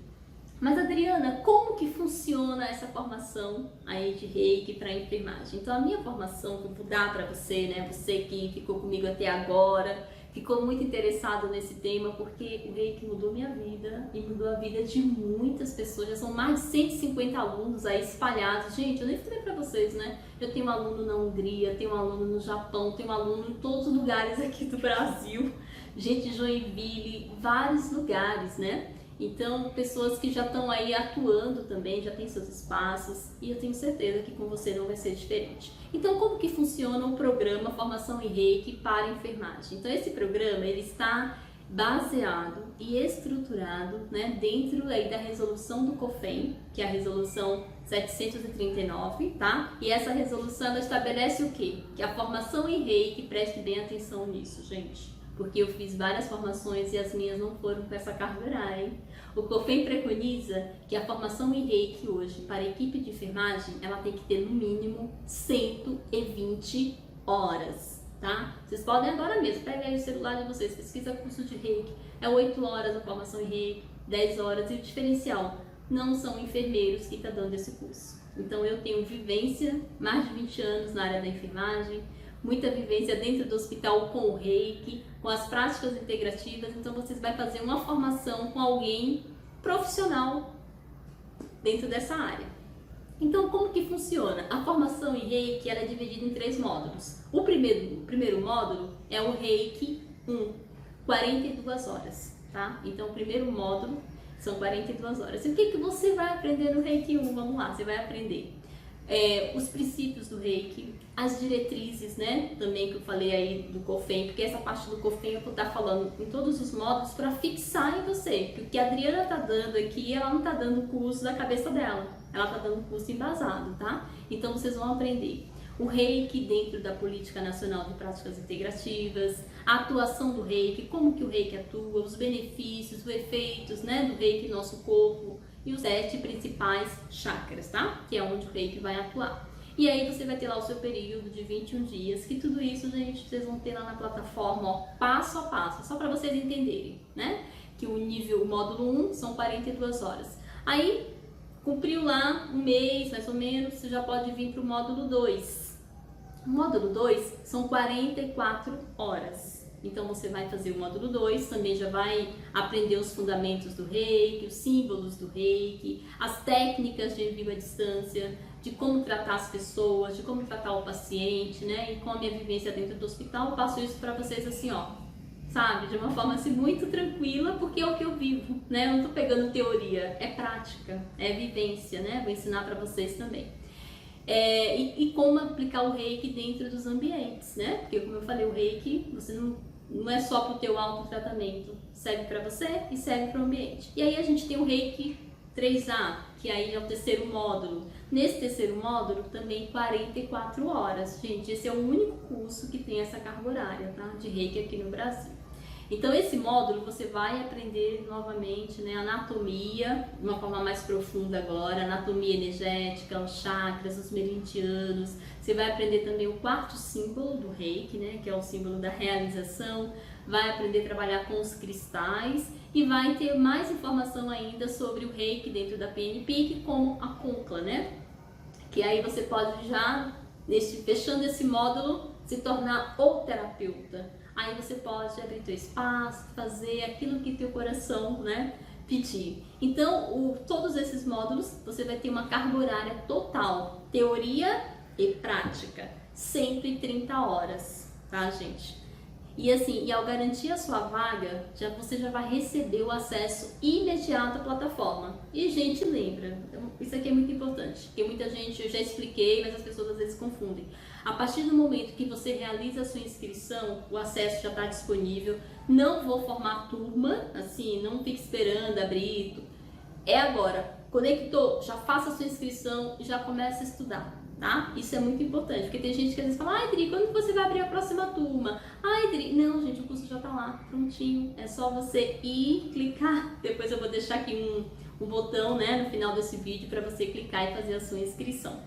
Speaker 1: Mas Adriana, como que funciona essa formação aí de reiki para enfermagem? Então, a minha formação que eu vou dar para você, né? Você que ficou comigo até agora, ficou muito interessado nesse tema, porque o reiki mudou minha vida e mudou a vida de muitas pessoas. Já são mais de 150 alunos aí espalhados. Gente, eu nem falei para vocês, né? Eu tenho um aluno na Hungria, tenho um aluno no Japão, tenho um aluno em todos os lugares aqui do Brasil. Gente de Joinville, vários lugares, né? Então, pessoas que já estão aí atuando também, já têm seus espaços, e eu tenho certeza que com você não vai ser diferente. Então, como que funciona o programa Formação em Reiki para Enfermagem? Então, esse programa, ele está baseado e estruturado, né, dentro aí da resolução do COFEM, que é a resolução 739, tá? E essa resolução, ela estabelece o quê? Que a formação em Reiki, preste bem atenção nisso, gente. Porque eu fiz várias formações e as minhas não foram com essa carga horária, hein? O COFEM preconiza que a formação em reiki hoje para a equipe de enfermagem, ela tem que ter no mínimo 120 horas, tá? Vocês podem agora mesmo, pega aí o celular de vocês, pesquisa curso de reiki, é 8 horas a formação em reiki, 10 horas, e o diferencial, não são enfermeiros que estão dando esse curso. Então eu tenho vivência, mais de 20 anos na área da enfermagem, muita vivência dentro do hospital com o reiki, com as práticas integrativas. Então vocês vão fazer uma formação com alguém profissional dentro dessa área. Então, como que funciona? A formação em reiki, ela é dividida em 3 módulos. O primeiro módulo é o reiki 1, 42 horas, tá? Então o primeiro módulo são 42 horas. E o que que você vai aprender no reiki 1? Vamos lá, você vai aprender os princípios do reiki, as diretrizes, né, também que eu falei aí do COFEM, porque essa parte do COFEM eu vou estar falando em todos os módulos para fixar em você, que o que a Adriana tá dando aqui, ela não tá dando o curso da cabeça dela, ela tá dando o curso embasado, tá? Então vocês vão aprender o reiki dentro da Política Nacional de Práticas Integrativas, a atuação do reiki, como que o reiki atua, os benefícios, os efeitos, né, do reiki no nosso corpo e os 7 principais chakras, tá? Que é onde o reiki vai atuar. E aí você vai ter lá o seu período de 21 dias, que tudo isso, gente, vocês vão ter lá na plataforma, ó, passo a passo, só para vocês entenderem, né? Que o módulo 1 são 42 horas. Aí, cumpriu lá um mês, mais ou menos, você já pode vir para o módulo 2. O módulo 2 são 44 horas. Então você vai fazer o módulo 2, também já vai aprender os fundamentos do reiki, os símbolos do reiki, as técnicas de envio à distância, de como tratar as pessoas, de como tratar o paciente, né? E com a minha vivência dentro do hospital, eu passo isso para vocês assim, ó, sabe? De uma forma assim muito tranquila, porque é o que eu vivo, né? Eu não tô pegando teoria, é prática, é vivência, né? Vou ensinar para vocês também. E como aplicar o reiki dentro dos ambientes, né? Porque como eu falei, o reiki, você não é só para o teu autotratamento, serve para você e serve para o ambiente. E aí a gente tem o reiki 3A, que aí é o terceiro módulo. Nesse terceiro módulo também 44 horas. Gente, esse é o único curso que tem essa carga horária, tá? De reiki aqui no Brasil. Então esse módulo você vai aprender novamente, né, anatomia, de uma forma mais profunda agora, anatomia energética, os chakras, os meridianos. Você vai aprender também o 4º símbolo do reiki, né, que é o símbolo da realização. Vai aprender a trabalhar com os cristais e vai ter mais informação ainda sobre o reiki dentro da PNP, como a Concla, né? Que aí você pode já, fechando esse módulo, se tornar o terapeuta. Aí você pode abrir teu espaço, fazer aquilo que teu coração, né, pedir. Então, todos esses módulos, você vai ter uma carga horária total, teoria e prática, sempre 30 horas, tá, gente? E assim, ao garantir a sua vaga, você já vai receber o acesso imediato à plataforma. E, gente, lembra, isso aqui é muito importante, porque muita gente, eu já expliquei, mas as pessoas às vezes confundem. A partir do momento que você realiza a sua inscrição, o acesso já está disponível. Não vou formar turma, assim, não fique esperando abrir. É agora, conectou, já faça a sua inscrição e já comece a estudar. Tá? Isso é muito importante, porque tem gente que às vezes fala: ai, Dri, quando você vai abrir a próxima turma? Ai, Dri, não, gente, o curso já tá lá, prontinho, é só você ir, clicar. Depois eu vou deixar aqui um botão, né, no final desse vídeo para você clicar e fazer a sua inscrição,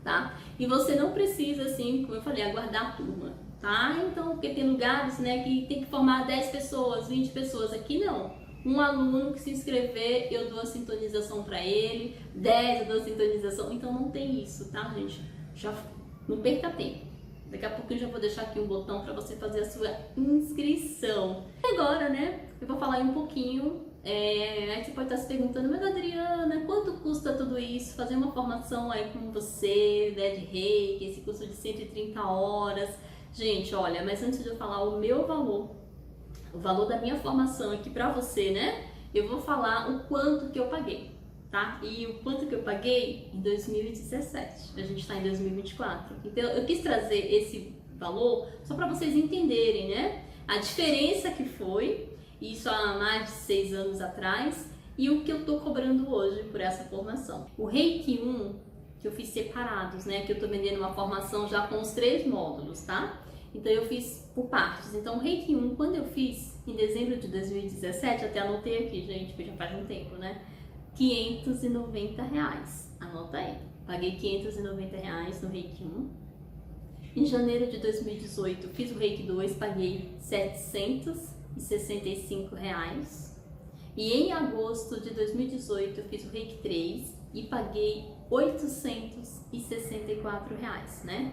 Speaker 1: tá? E você não precisa, assim, como eu falei, aguardar a turma, tá? Então, porque tem lugares, né, que tem que formar 10 pessoas, 20 pessoas, aqui não. Um aluno que se inscrever, eu dou a sintonização para ele, 10 eu dou a sintonização, então não tem isso, tá, gente? Já não perca tempo. Daqui a pouco eu já vou deixar aqui um botão para você fazer a sua inscrição. E agora, né, eu vou falar aí um pouquinho, aí você pode estar se perguntando: mas Adriana, quanto custa tudo isso? Fazer uma formação aí com você, né, de reiki, esse curso de 130 horas. Gente, olha, mas antes de eu falar o meu valor, o valor da minha formação aqui pra você, né? Eu vou falar o quanto que eu paguei, tá? E o quanto que eu paguei em 2017. A gente tá em 2024. Então eu quis trazer esse valor só para vocês entenderem, né? A diferença que foi, isso há mais de 6 anos atrás, e o que eu tô cobrando hoje por essa formação. O Reiki 1, que eu fiz separados, né? Que eu tô vendendo uma formação já com os 3 módulos, tá? Então eu fiz por partes. Então o Reiki 1, quando eu fiz em dezembro de 2017, até anotei aqui, gente, porque já faz um tempo, né? R$590. Anota aí. Paguei R$590 no Reiki 1. Em janeiro de 2018, fiz o Reiki 2, paguei R$765. E em agosto de 2018, eu fiz o Reiki 3 e paguei R$864, né?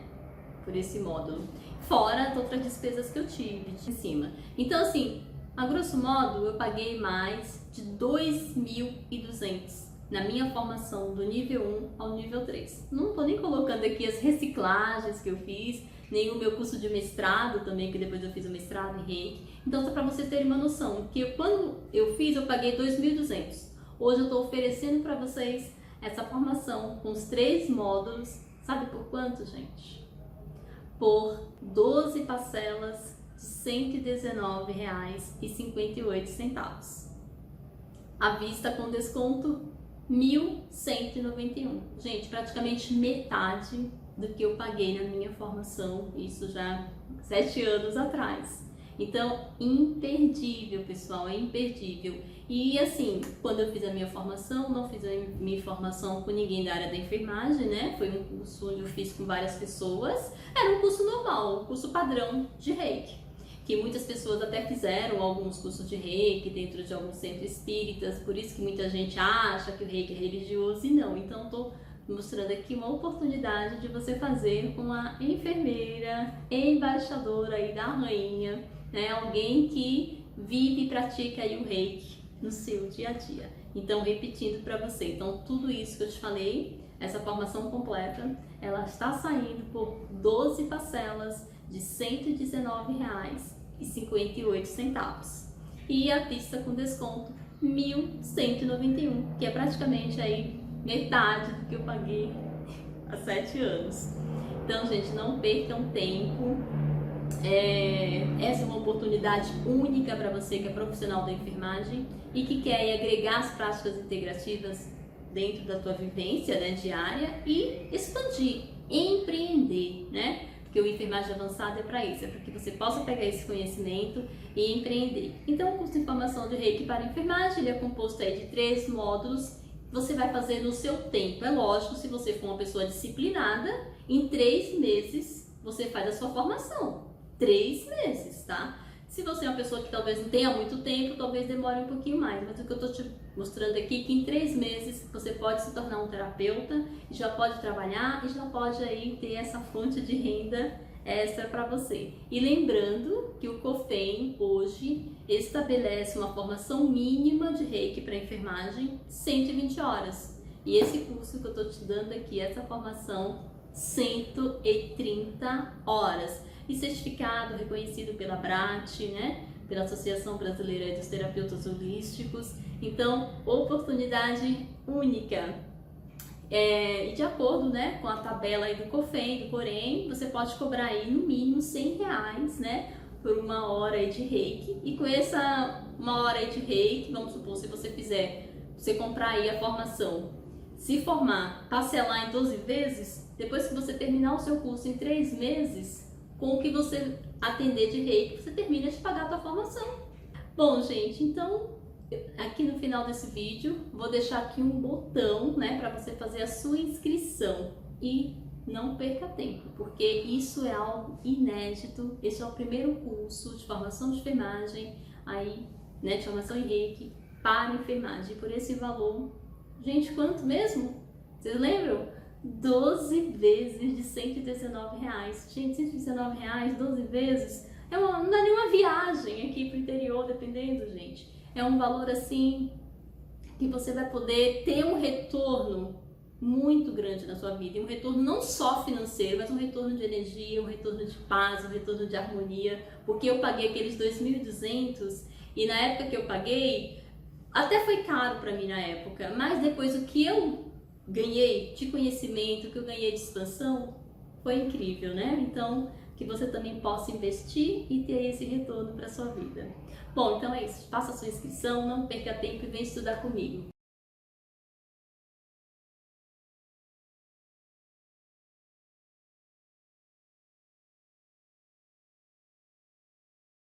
Speaker 1: Por esse módulo. Fora as outras despesas que eu tive em cima. Então, assim, a grosso modo, eu paguei mais de 2.200 na minha formação do nível 1 ao nível 3. Não tô nem colocando aqui as reciclagens que eu fiz, nem o meu curso de mestrado também, que depois eu fiz o mestrado em Reiki. Então, só para vocês terem uma noção, que quando eu fiz, eu paguei 2.200. Hoje eu tô oferecendo para vocês essa formação com os 3 módulos. Sabe por quanto, gente? Por 12 parcelas de R$119,58. À vista com desconto 1.191. Gente, praticamente metade do que eu paguei na minha formação, isso já 7 anos atrás. Então, imperdível, pessoal, é imperdível. E assim, quando eu fiz a minha formação, não fiz a minha formação com ninguém da área da enfermagem, né? Foi um curso onde eu fiz com várias pessoas. Era um curso normal, um curso padrão de Reiki, que muitas pessoas até fizeram alguns cursos de Reiki dentro de alguns centros espíritas, por isso que muita gente acha que o Reiki é religioso e não. Então, estou mostrando aqui uma oportunidade de você fazer com uma enfermeira, embaixadora aí da rainha, né? Alguém que vive e pratica aí o Reiki no seu dia a dia. Então, repetindo para você, então tudo isso que eu te falei, essa formação completa, ela está saindo por 12 parcelas de R$ 119,58. E a pista com desconto R$ 1.191, que é praticamente aí metade do que eu paguei há 7 anos. Então, gente, não percam tempo. Essa é uma oportunidade única para você que é profissional da enfermagem e que quer agregar as práticas integrativas dentro da tua vivência, né, diária, e expandir, empreender, né? Porque o enfermagem avançada é para isso, é para que você possa pegar esse conhecimento e empreender. Então, o curso de formação de Reiki para enfermagem, ele é composto aí de 3 módulos. Você vai fazer no seu tempo. É lógico, se você for uma pessoa disciplinada, em 3 meses você faz a sua formação. 3 meses, tá? Se você é uma pessoa que talvez não tenha muito tempo, talvez demore um pouquinho mais. Mas o que eu tô te mostrando aqui é que em 3 meses você pode se tornar um terapeuta, já pode trabalhar e já pode aí ter essa fonte de renda extra para você. E lembrando que o COFEM hoje estabelece uma formação mínima de Reiki para enfermagem, 120 horas. E esse curso que eu tô te dando aqui, essa formação, 130 horas. E certificado, reconhecido pela BRAT, né? Pela Associação Brasileira dos Terapeutas Holísticos. Então, oportunidade única. E de acordo, né, com a tabela aí do COFEM, do Corém, você pode cobrar aí no mínimo R$100, né? Por 1 hora aí de Reiki. E com essa 1 hora aí de Reiki, vamos supor, se você você comprar aí a formação, se formar, parcelar em 12 vezes, depois que você terminar o seu curso em 3 meses, com o que você atender de Reiki, você termina de pagar a sua formação. Bom, gente, então aqui no final desse vídeo vou deixar aqui um botão, né, para você fazer a sua inscrição e não perca tempo, porque isso é algo inédito. Esse é o primeiro curso de formação de enfermagem aí, né, de formação em Reiki para enfermagem. Por esse valor, gente, quanto mesmo? Vocês lembram? 12 vezes de R$119. Gente, R$119, 12 vezes, não dá nenhuma viagem aqui pro interior, dependendo, gente. É um valor assim que você vai poder ter um retorno muito grande na sua vida. E um retorno não só financeiro, mas um retorno de energia, um retorno de paz, um retorno de harmonia. Porque eu paguei aqueles 2.200 e na época que eu paguei, até foi caro para mim na época, mas depois o que eu ganhei de conhecimento, que eu ganhei de expansão, foi incrível, né? Então, que você também possa investir e ter esse retorno para sua vida. Bom, então é isso. Faça a sua inscrição, não perca tempo e vem estudar comigo.